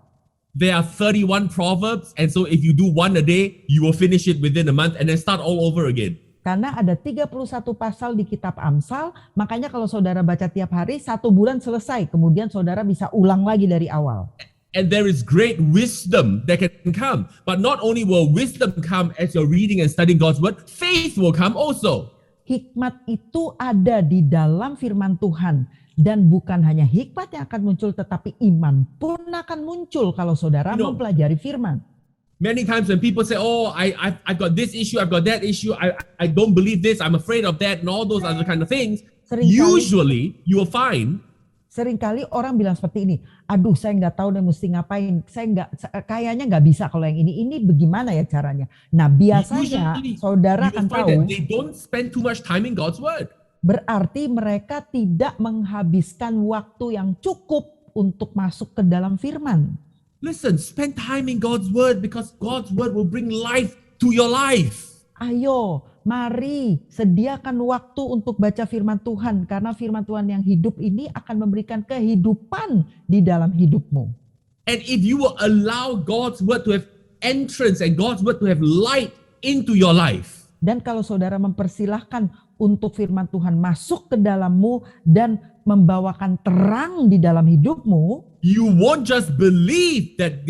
There are 31 Proverbs, and so if you do one a day, you will finish it within a month and then start all over again. Karena ada 31 pasal di kitab Amsal, makanya kalau saudara baca tiap hari, 1 bulan selesai. Kemudian saudara bisa ulang lagi dari awal. And there is great wisdom that can come. But not only will wisdom come as you're reading and studying God's word, faith will come also. Hikmat itu ada di dalam firman Tuhan. Dan bukan hanya hikmat yang akan muncul, tetapi iman pun akan muncul kalau saudara mempelajari firman. Many times when people say, oh, I've got this issue, I've got that issue, I don't believe this, I'm afraid of that, and all those other kind of things, usually you will find seringkali orang bilang seperti ini, aduh saya nggak tahu deh mesti ngapain, kayaknya nggak bisa kalau yang ini bagaimana ya caranya. Nah biasanya saudara akan tahu, they don't spend too much time in God's word. Berarti mereka tidak menghabiskan waktu yang cukup untuk masuk ke dalam firman. Listen, spend time in God's word because God's word will bring life to your life. Ayo, mari sediakan waktu untuk baca firman Tuhan karena firman Tuhan yang hidup ini akan memberikan kehidupan di dalam hidupmu. And if you will allow God's word to have entrance and God's word to have light into your life. Dan kalau saudara mempersilahkan untuk firman Tuhan masuk ke dalammu dan membawakan terang di dalam hidupmu, you won't just believe that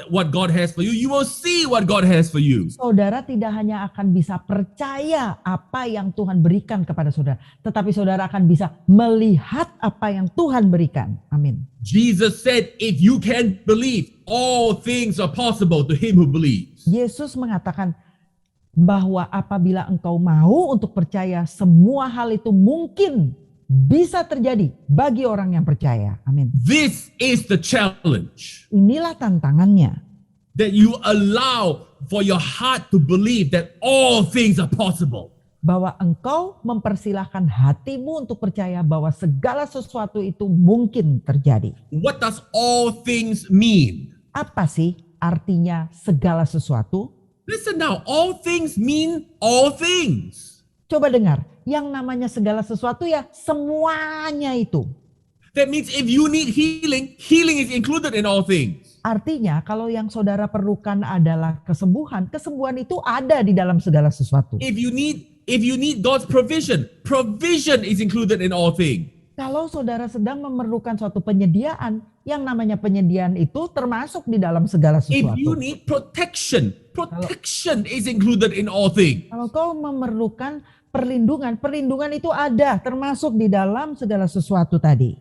what God has for you. You will see what God has for you. saudara tidak hanya akan bisa percaya apa yang Tuhan berikan kepada saudara, tetapi saudara akan bisa melihat apa yang Tuhan berikan. Amin. Jesus said, if you can believe, all things are possible to him who believes. Yesus mengatakan bahwa apabila engkau mau untuk percaya, semua hal itu mungkin bisa terjadi bagi orang yang percaya. Amin. This is the challenge, Inilah tantangannya. that you allow for your heart to believe that all things are possible. Bahwa engkau mempersilahkan hatimu untuk percaya bahwa segala sesuatu itu mungkin terjadi. What does all things mean? Apa sih artinya segala sesuatu? Listen now, all things mean all things. Coba dengar, yang namanya segala sesuatu ya semuanya itu. That means if you need healing, healing is included in all things. Artinya kalau yang saudara perlukan adalah kesembuhan, kesembuhan itu ada di dalam segala sesuatu. If you need God's provision, provision is included in all things. Kalau saudara sedang memerlukan suatu penyediaan, yang namanya penyediaan itu termasuk di dalam segala If you sesuatu. need protection, protection is included in all things. Kalau kau memerlukan perlindungan, perlindungan itu ada termasuk di dalam segala sesuatu tadi.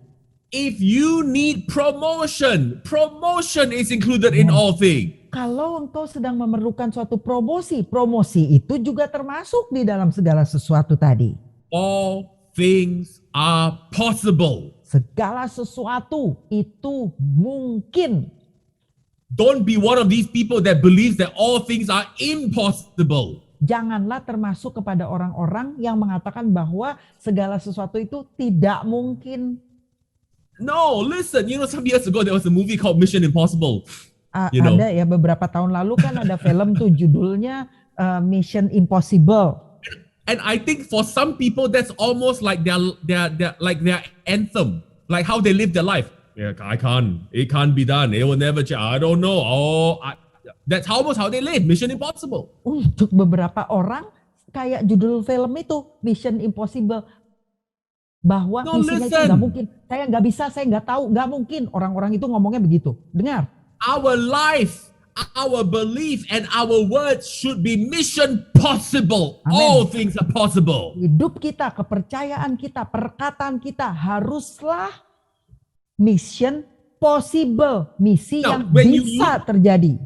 If you need promotion, promotion is included in all things. Kalau engkau sedang memerlukan suatu promosi, promosi itu juga termasuk di dalam segala sesuatu tadi. All things are possible. Segala sesuatu itu mungkin. Don't be one of these people that believes that all things are impossible. Janganlah termasuk kepada orang-orang yang mengatakan bahwa segala sesuatu itu tidak mungkin. No, listen, some years ago there was a movie called Mission Impossible. You know. Ada ya beberapa tahun lalu kan ada film tuh judulnya Mission Impossible. And I think for some people that's almost like their anthem, like how they live their life. Yeah, it can't be done. It will never change. I don't know. That's almost how they live. Mission Impossible. Untuk beberapa orang kayak judul film itu Mission Impossible, bahwa No, misinya itu listen. nggak mungkin. Saya nggak bisa, saya nggak tahu, nggak mungkin. Orang-orang itu ngomongnya begitu. Dengar. Our life, our belief, and our words should be mission possible. Amen. All things are possible. Hidup kita, kepercayaan kita, perkataan kita haruslah mission possible. Misi Now, yang when you bisa terjadi.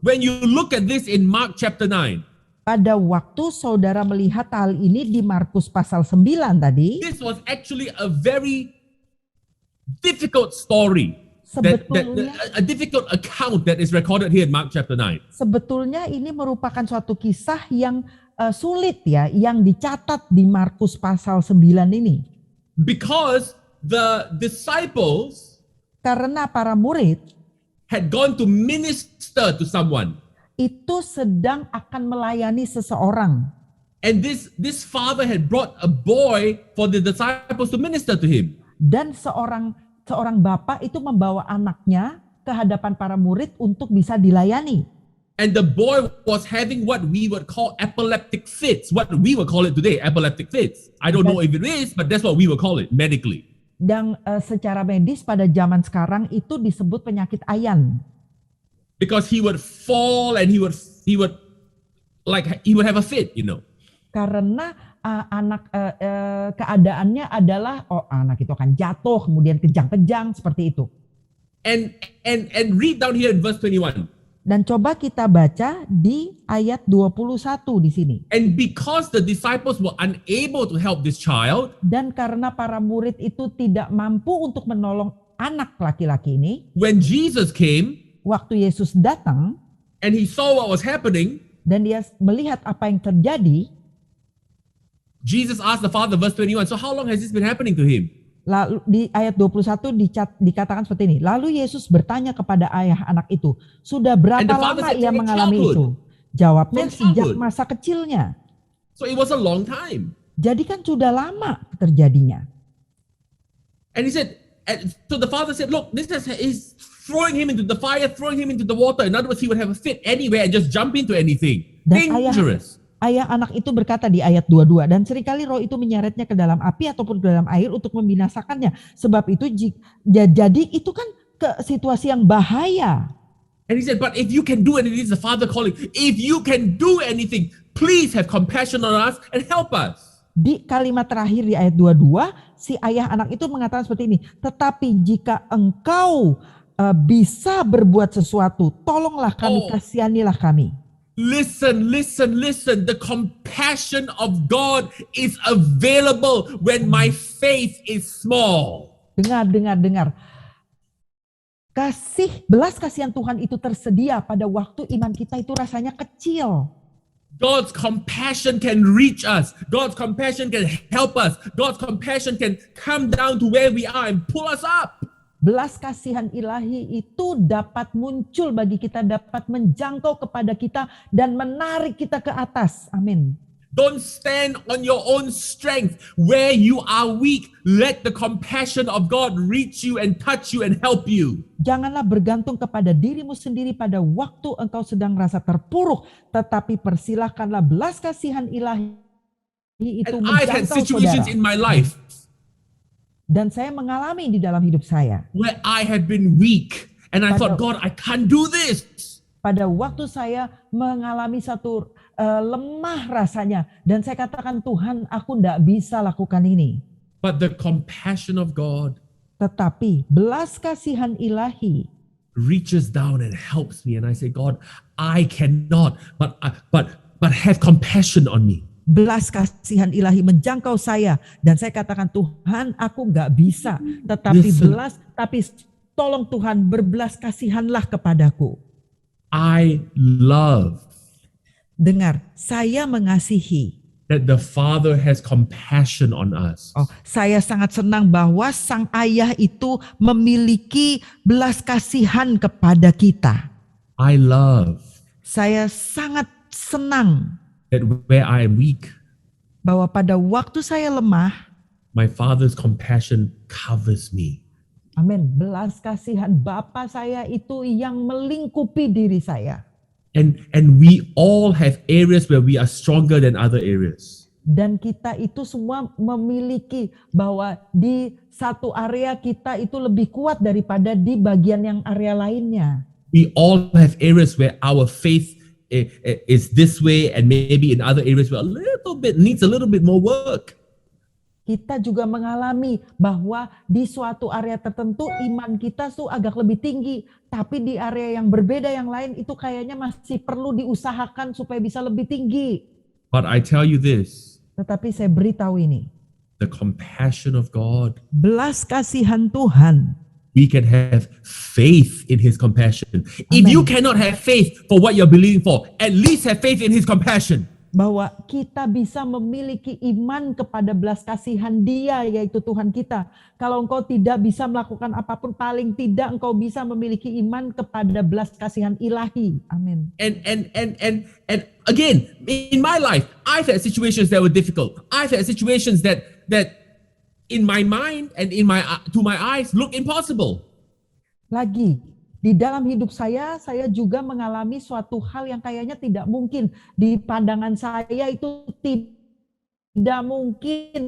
When you look at this in Mark chapter 9, Pada waktu saudara melihat hal ini di Markus pasal 9 tadi, this was actually a very difficult story. sebetulnya A difficult account that is recorded here in Mark chapter 9. sebetulnya ini merupakan suatu kisah yang sulit ya, yang dicatat di Markus pasal 9 ini. Because the disciples Karena para murid had gone to minister to someone. itu sedang akan melayani seseorang. And this father had brought a boy for the disciples to minister to him. Dan seorang bapak itu membawa anaknya ke hadapan para murid untuk bisa dilayani. And the boy was having what we would call epileptic fits. What we would call it today, epileptic fits. I don't know if it is, but that's what we would call it medically. Dan secara medis pada zaman sekarang itu disebut penyakit ayan. Because he would fall and he would have a fit, Karena keadaannya adalah anak itu akan jatuh kemudian kejang-kejang seperti itu. And read down here in verse 21. Dan coba kita baca di ayat 21 di sini. And because the disciples were unable to help this child, Dan karena para murid itu tidak mampu untuk menolong anak laki-laki ini, when Jesus came waktu Yesus datang and he saw what was happening, dan dia melihat apa yang terjadi, Jesus asked the father, verse 21, so how long has this been happening to him? lalu di ayat 21 dikatakan seperti ini. Lalu Yesus bertanya kepada ayah anak itu, sudah berapa And the father lama said, ia "From mengalami childhood." itu? Jawabnya From sejak childhood. masa kecilnya. So it was a long time. Jadi kan sudah lama terjadinya. And he said, so the father said, look, this is throwing him into the fire, throwing him into the water. In other words, he would have a fit anywhere and just jump into anything. Dan ayah, Dangerous. Ayah anak itu berkata di ayat 22, dan seringkali roh itu menyeretnya ke dalam api ataupun ke dalam air untuk membinasakannya. Sebab itu jadi itu kan ke situasi yang bahaya. And he said, but if you can do anything, this is the Father calling. If you can do anything, please have compassion on us and help us. Di kalimat terakhir di ayat 22, si ayah anak itu mengatakan seperti ini. Tetapi jika engkau bisa berbuat sesuatu, tolonglah kami, kasihanilah kami. Listen. The compassion of God is available when my faith is small. Dengar. Belas kasihan Tuhan itu tersedia pada waktu iman kita itu rasanya kecil. God's compassion can reach us. God's compassion can help us. God's compassion can come down to where we are and pull us up. Belas kasihan ilahi itu dapat muncul bagi kita, dapat menjangkau kepada kita dan menarik kita ke atas. Amin. Don't stand on your own strength. Where you are weak, let the compassion of God reach you and touch you and help you. Janganlah bergantung kepada dirimu sendiri pada waktu engkau sedang rasa terpuruk, tetapi persilahkanlah belas kasihan ilahi itu And I've had menjangkau situations saudara. in my life Dan saya mengalami di dalam hidup saya. where I have been weak and I thought, God, I can't do this. Pada waktu saya mengalami satu lemah rasanya. Dan saya katakan, Tuhan, aku tidak bisa lakukan ini. But the compassion of God Tetapi belas kasihan ilahi reaches down and helps me. And I say, God, I cannot, but have compassion on me. belas kasihan ilahi menjangkau saya. Dan saya katakan, Tuhan, aku nggak bisa. Tetapi tolong Tuhan, berbelas kasihanlah kepadaku. I love Dengar, saya mengasihi. that the Father has compassion on us. Saya sangat senang bahwa sang ayah itu memiliki belas kasihan kepada kita. I love Saya sangat senang that where I am weak, bahwa pada waktu saya lemah, my Father's compassion covers me. amin, belas kasihan Bapa saya itu yang melingkupi diri saya. And we all have areas where we are stronger than other areas. Dan kita itu semua memiliki bahwa di satu area kita itu lebih kuat daripada di bagian yang area lainnya. We all have areas where our faith is this way, and maybe in other areas where needs a little bit more work. Kita juga mengalami bahwa di suatu area tertentu iman kita tuh agak lebih tinggi, tapi di area yang berbeda yang lain itu kayaknya masih perlu diusahakan supaya bisa lebih tinggi. But I tell you this, Tetapi saya beritahu ini, the compassion of God, belas kasihan Tuhan, we can have faith in His compassion. If Amen. you cannot have faith for what you're believing for, at least have faith in His compassion. bahwa kita bisa memiliki iman kepada belas kasihan Dia, yaitu Tuhan kita. Kalau engkau tidak bisa melakukan apapun, paling tidak engkau bisa memiliki iman kepada belas kasihan ilahi. Amin. And again, in my life, I've had situations that were difficult. I've had situations that in my mind and to my eyes look impossible. Lagi, di dalam hidup saya juga mengalami suatu hal yang kayaknya tidak mungkin. Di pandangan saya itu tidak mungkin.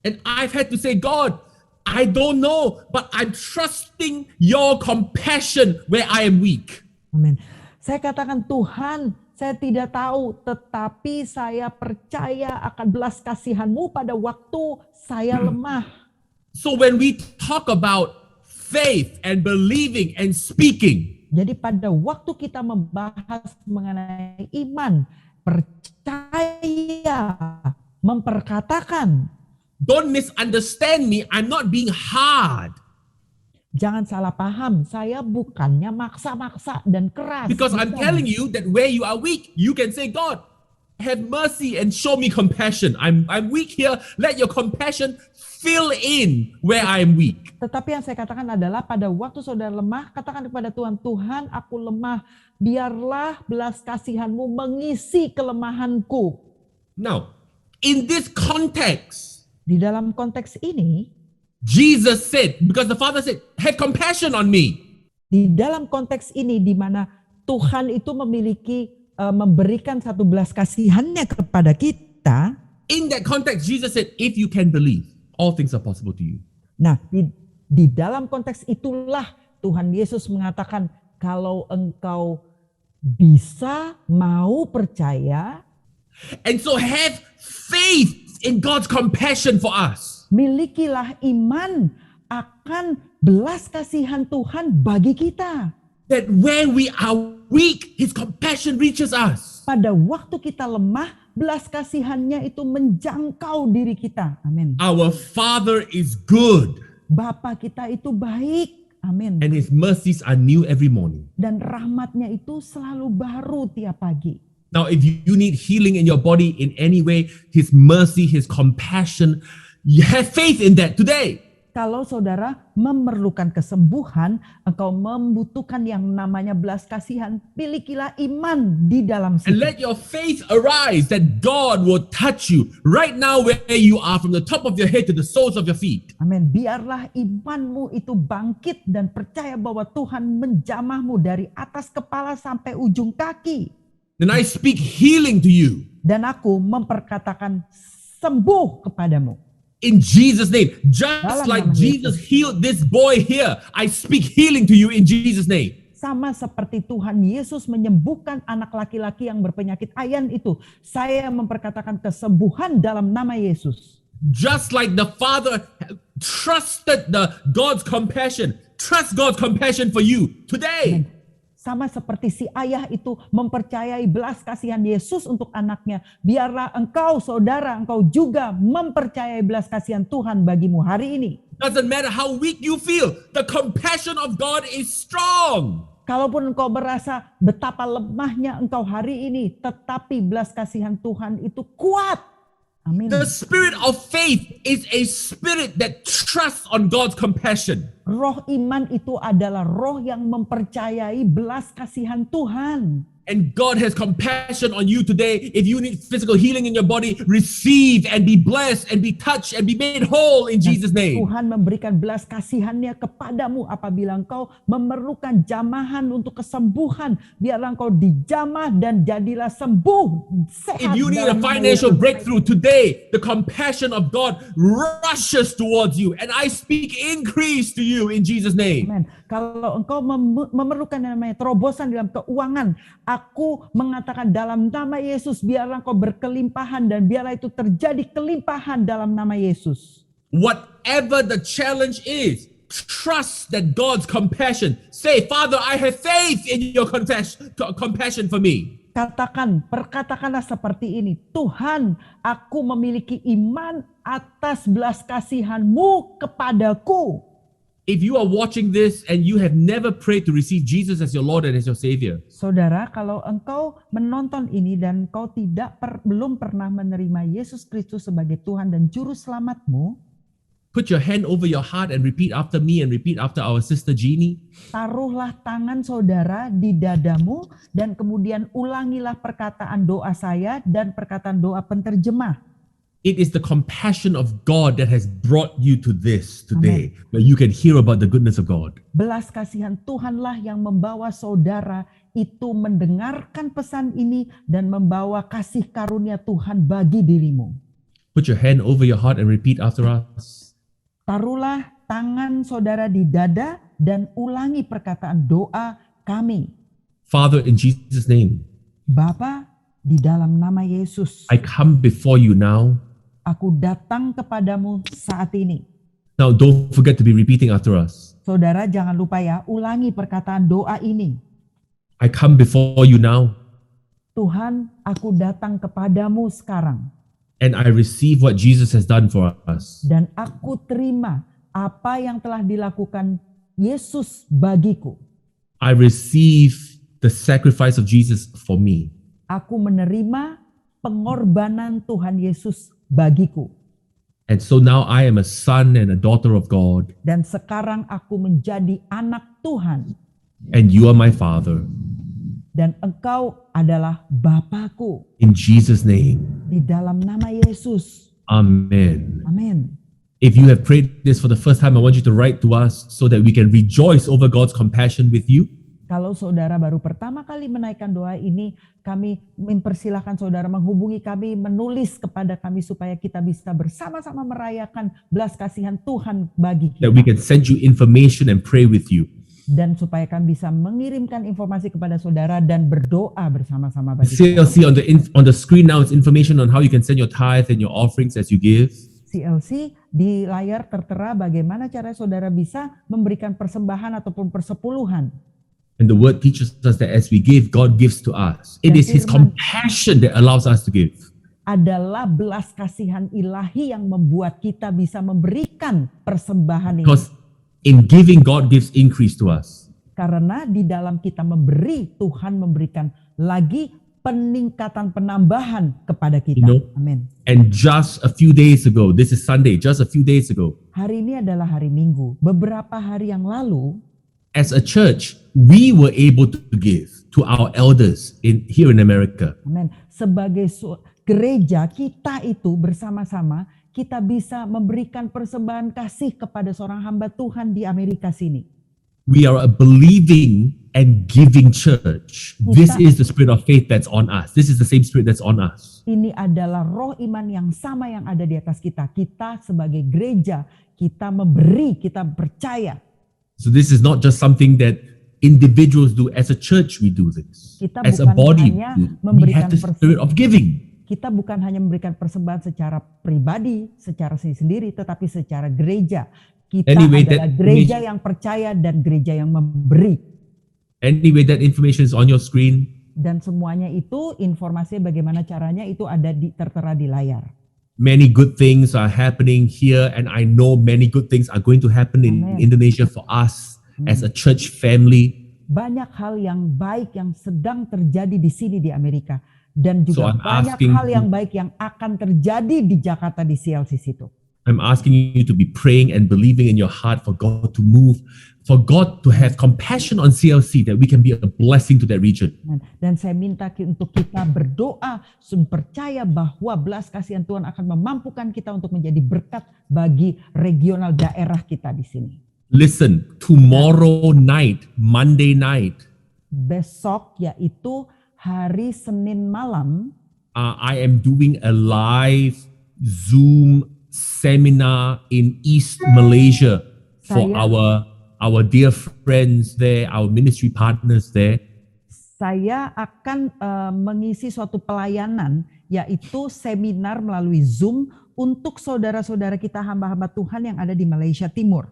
And I've had to say, God, I don't know, but I'm trusting your compassion where I am weak. Amin. Saya katakan, Tuhan, saya tidak tahu, tetapi saya percaya akan belas kasihan-Mu pada waktu saya lemah. So when we talk about faith and believing and speaking, Jadi pada waktu kita membahas mengenai iman, percaya, memperkatakan, don't misunderstand me. I'm not being hard. jangan salah paham, saya bukannya maksa-maksa dan keras. Because I'm Bukan. telling you that where you are weak, you can say, God, have mercy and show me compassion. I'm weak here. Let your compassion fill in where I am weak. Tetapi yang saya katakan adalah pada waktu saudara lemah, katakan kepada Tuhan, Tuhan aku lemah, biarlah belas kasihan-Mu mengisi kelemahanku. Now, in this context, Di dalam konteks ini, Jesus said, because the Father said, have compassion on me. di dalam konteks ini di mana Tuhan itu memiliki memberikan satu belas kasihannya kepada kita. In that context, Jesus said, if you can believe, all things are possible to you. Nah, di dalam konteks itulah Tuhan Yesus mengatakan, kalau engkau bisa, mau percaya, And so have faith in God's compassion for us. milikilah iman akan belas kasihan Tuhan bagi kita. That when we are weak, His compassion reaches us. Pada waktu kita lemah, belas kasihannya itu menjangkau diri kita. Amin. Our Father is good, Bapa kita itu baik. Amin. and His mercies are new every morning. Dan rahmatnya itu selalu baru tiap pagi. Now, if you need healing in your body in any way, His mercy, His compassion, you have faith in that today. Kalau saudara memerlukan kesembuhan, engkau membutuhkan yang namanya belas kasihan, milikilah iman di dalam And situ. let your faith arise that God will touch you right now where you are, from the top of your head to the soles of your feet. Amin. Biarlah imanmu itu bangkit dan percaya bahwa Tuhan menjamahmu dari atas kepala sampai ujung kaki. Then I speak healing to you Dan aku memperkatakan sembuh kepadamu. in Jesus' name. Just Dalam like nama Jesus healed this boy here, I speak healing to you in Jesus' name. Sama seperti Tuhan Yesus menyembuhkan anak laki-laki yang berpenyakit ayan itu. Saya memperkatakan kesembuhan dalam nama Yesus. Just like the Father trusted God's compassion, trust God's compassion for you today. Sama seperti si ayah itu mempercayai belas kasihan Yesus untuk anaknya. Biarlah engkau saudara, engkau juga mempercayai belas kasihan Tuhan bagimu hari ini. Doesn't matter how weak you feel, the compassion of God is strong. Kalaupun engkau merasa betapa lemahnya engkau hari ini, tetapi belas kasihan Tuhan itu kuat. Amin. The spirit of faith is a spirit that trusts on God's compassion. Roh iman itu adalah roh yang mempercayai belas kasihan Tuhan. And God has compassion on you today. If you need physical healing in your body, receive and be blessed and be touched and be made whole in Jesus' name. Tuhan memberikan belas kasihannya kepadamu apabila engkau memerlukan jamahan untuk kesembuhan. Biarlah engkau dijamah dan jadilah sembuh. Sehat If you need a dalam nama financial Yesus. breakthrough today, the compassion of God rushes towards you. And I speak increase to you in Jesus' name. Amen. Kalau engkau memerlukan yang namanya terobosan dalam keuangan, aku mengatakan dalam nama Yesus, biarlah engkau berkelimpahan dan biarlah itu terjadi kelimpahan dalam nama Yesus. Whatever the challenge is, trust that God's compassion. Say, Father, I have faith in your compassion for me. Perkatakanlah seperti ini. Tuhan, aku memiliki iman atas belas kasihan-Mu kepadaku. If you are watching this and you have never prayed to receive Jesus as your Lord and as your Savior, Saudara, kalau engkau menonton ini dan engkau belum pernah menerima Yesus Kristus sebagai Tuhan dan Juru Selamatmu, put your hand over your heart and repeat after me and repeat after our sister Jeannie. taruhlah tangan saudara di dadamu dan kemudian ulangilah perkataan doa saya dan perkataan doa penterjemah. It is the compassion of God that has brought you to this today, where you can hear about the goodness of God. Belas kasihan Tuhanlah yang membawa saudara itu mendengarkan pesan ini dan membawa kasih karunia Tuhan bagi dirimu. Put your hand over your heart and repeat after us. Taruhlah tangan saudara di dada dan ulangi perkataan doa kami. Father, in Jesus' name, Bapa, di dalam nama Yesus, I come before you now. aku datang kepadamu saat ini. Now, don't forget to be repeating after us. Saudara jangan lupa ya, ulangi perkataan doa ini. I come before you now, Tuhan, aku datang kepadamu sekarang. and I receive what Jesus has done for us. Dan aku terima apa yang telah dilakukan Yesus bagiku. I receive the sacrifice of Jesus for me. Aku menerima pengorbanan Tuhan Yesus bagiku. And so now I am a son and a daughter of God, Dan sekarang aku menjadi anak Tuhan. and you are my Father. Dan engkau adalah Bapakku. In Jesus' name, Di dalam nama Yesus. amen. Amin. If you have prayed this for the first time, I want you to write to us so that we can rejoice over God's compassion with you. Kalau saudara baru pertama kali menaikkan doa ini, kami mempersilahkan saudara menghubungi kami, menulis kepada kami supaya kita bisa bersama-sama merayakan belas kasihan Tuhan bagi that we kita. can send you information and pray with you. Dan supaya kami bisa mengirimkan informasi kepada saudara dan berdoa bersama-sama bagi kita. CLC on the screen now is information on how you can send your tithe and your offerings as you give. CLC di layar tertera bagaimana cara saudara bisa memberikan persembahan ataupun persepuluhan. And the word teaches us that as we give, God gives to us. It Dan is His firman- compassion that allows us to give. Adalah belas kasihan ilahi yang membuat kita bisa memberikan persembahan ini. Because in giving, God gives increase to us. Karena di dalam kita memberi, Tuhan memberikan lagi peningkatan penambahan kepada kita. You know, Amin. And just a few days ago, this is Sunday, just a few days ago, Hari ini adalah hari Minggu. Beberapa hari yang lalu, as a church, we were able to give to our elders here in America. amin, sebagai gereja kita itu bersama-sama kita bisa memberikan persembahan kasih kepada seorang hamba Tuhan di Amerika sini. We are a believing and giving church. This is the spirit of faith that's on us. This is the same spirit that's on us. Ini adalah roh iman yang sama yang ada di atas kita. Kita sebagai gereja, kita memberi, kita percaya. So this is not just something that individuals do. As a church, we do this. Kita As a bukan body, hanya we memberikan have the spirit of giving. Kita bukan hanya memberikan persembahan secara pribadi, secara sendiri, tetapi secara gereja. Kita Anyway, adalah that gereja yang percaya dan gereja yang memberi. Anyway, that information is on your screen. Dan semuanya itu, informasi bagaimana caranya itu ada tertera di layar. Many good things are happening here, and I know many good things are going to happen in Amen. Indonesia for us as a church family. Banyak hal yang baik yang sedang terjadi di sini di Amerika. Dan juga So I'm banyak asking hal yang you- baik yang akan terjadi di Jakarta di CLC situ. I'm asking you to be praying and believing in your heart for God to move, for God to have compassion on CLC, that we can be a blessing to that region. Dan saya minta untuk kita berdoa, percaya bahwa belas kasihan Tuhan akan memampukan kita untuk menjadi berkat bagi regional daerah kita di sini. Listen, tomorrow night, Monday night, Besok yaitu hari Senin malam, I am doing a live Zoom seminar in East Malaysia for Saya- our dear friends there, our ministry partners there. saya akan mengisi suatu pelayanan yaitu seminar melalui Zoom untuk saudara-saudara kita hamba-hamba Tuhan yang ada di Malaysia Timur.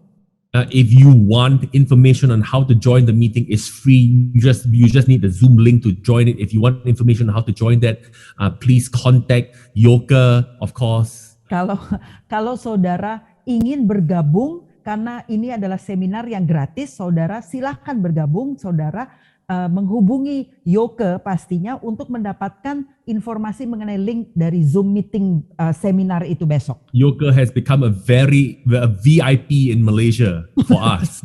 If you want information on how to join the meeting, is free. You just need the Zoom link to join it. If you want information on how to join that, please contact Yoka, of course. Kalau saudara ingin bergabung, karena ini adalah seminar yang gratis, saudara silahkan bergabung, saudara menghubungi Yoke pastinya untuk mendapatkan informasi mengenai link dari Zoom meeting seminar itu besok. Yoka has become a VIP in Malaysia for us.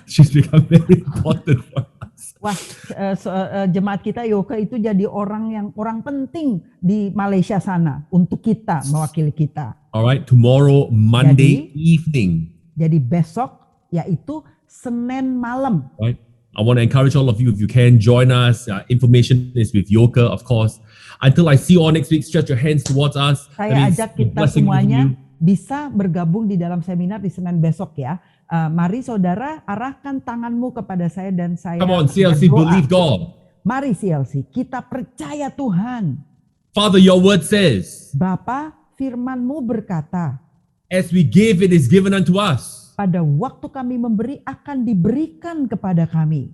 She's become very important for us. Wah, jemaat kita Yoke itu jadi orang penting di Malaysia sana untuk kita, mewakili kita. Alright, tomorrow, Monday evening. Jadi besok yaitu Senin malam. Right. I want to encourage all of you, if you can, join us. Information is with Yoka, of course. Until I see you all next week, stretch your hands towards us. Saya That is ajak a kita blessing to semuanya you. bisa bergabung di dalam seminar di Senin besok ya. Mari saudara arahkan tanganmu kepada saya dan saya Come on, CLC, berdoa. believe God. Mari CLC, kita percaya Tuhan. Father, your word says, Bapa, firman-Mu berkata, as we give, it is given unto us. pada waktu kami memberi akan diberikan kepada kami.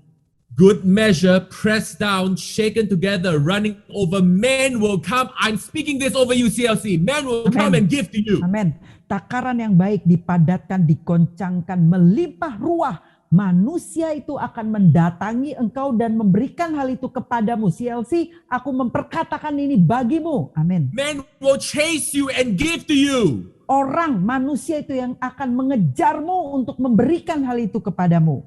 Good measure, pressed down, shaken together, running over. Men will come. I'm speaking this over you, CLC. Men will come and give to you. Amin. Takaran yang baik dipadatkan, dikoncangkan, melimpah ruah. Manusia itu akan mendatangi engkau dan memberikan hal itu kepadamu. CLC, aku memperkatakan ini bagimu. Amin. Men will chase you and give to you. Orang, manusia itu yang akan mengejarmu untuk memberikan hal itu kepadamu.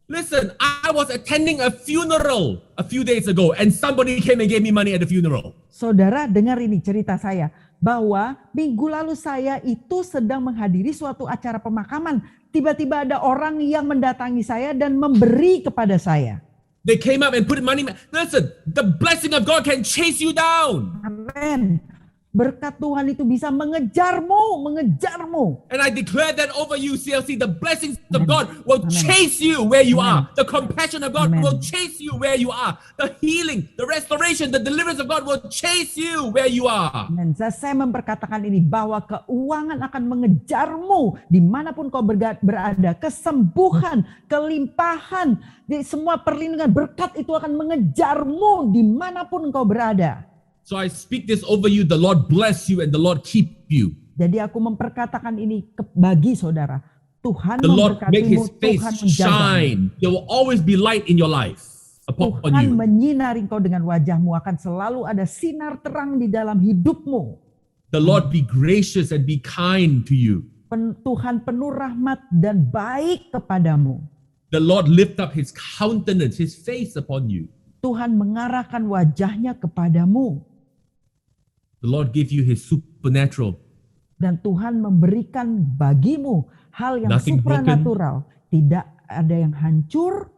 Listen, I was attending a funeral a few days ago and somebody came and gave me money at the funeral. Saudara, dengar ini cerita saya. Bahwa minggu lalu saya itu sedang menghadiri suatu acara pemakaman. Tiba-tiba ada orang yang mendatangi saya dan memberi kepada saya. They came up and put money. Listen, the blessing of God can chase you down. Amin. Berkat Tuhan itu bisa mengejarmu. And I declare that over you, CLC. The blessings of Amen. God will Amen. chase you where you Amen. are. The compassion of God Amen. will chase you where you are. The healing, the restoration, the deliverance of God will chase you where you are. Dan saya memperkatakan ini bahwa keuangan akan mengejarmu dimanapun kau berada. Kesembuhan, kelimpahan, di semua perlindungan berkat itu akan mengejarmu dimanapun kau berada. So I speak this over you. The Lord bless you and the Lord keep you. Jadi aku memperkatakan ini bagi saudara. Tuhan The Lord make memberkatimu, His face Tuhan menjagamu. shine. There will always be light in your life upon Tuhan you. menyinari engkau dengan wajahmu, akan selalu ada sinar terang di dalam hidupmu. The Lord be gracious and be kind to you. Tuhan penuh rahmat dan baik kepadamu. The Lord lift up His countenance, His face upon you. Tuhan mengarahkan wajahnya kepadamu. The Lord give you His supernatural. Dan Tuhan memberikan bagimu hal yang Nothing supranatural. Tidak ada yang hancur,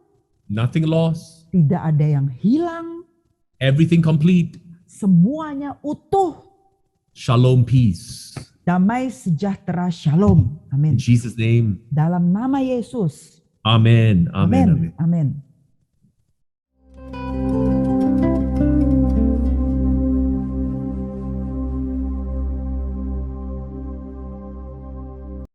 Nothing lost. tidak ada yang hilang, Everything complete. semuanya utuh. Shalom, peace. Damai sejahtera, shalom. In Amin. Jesus' name. Dalam nama Yesus. Amen. Amen. Amen. Amin. Amin.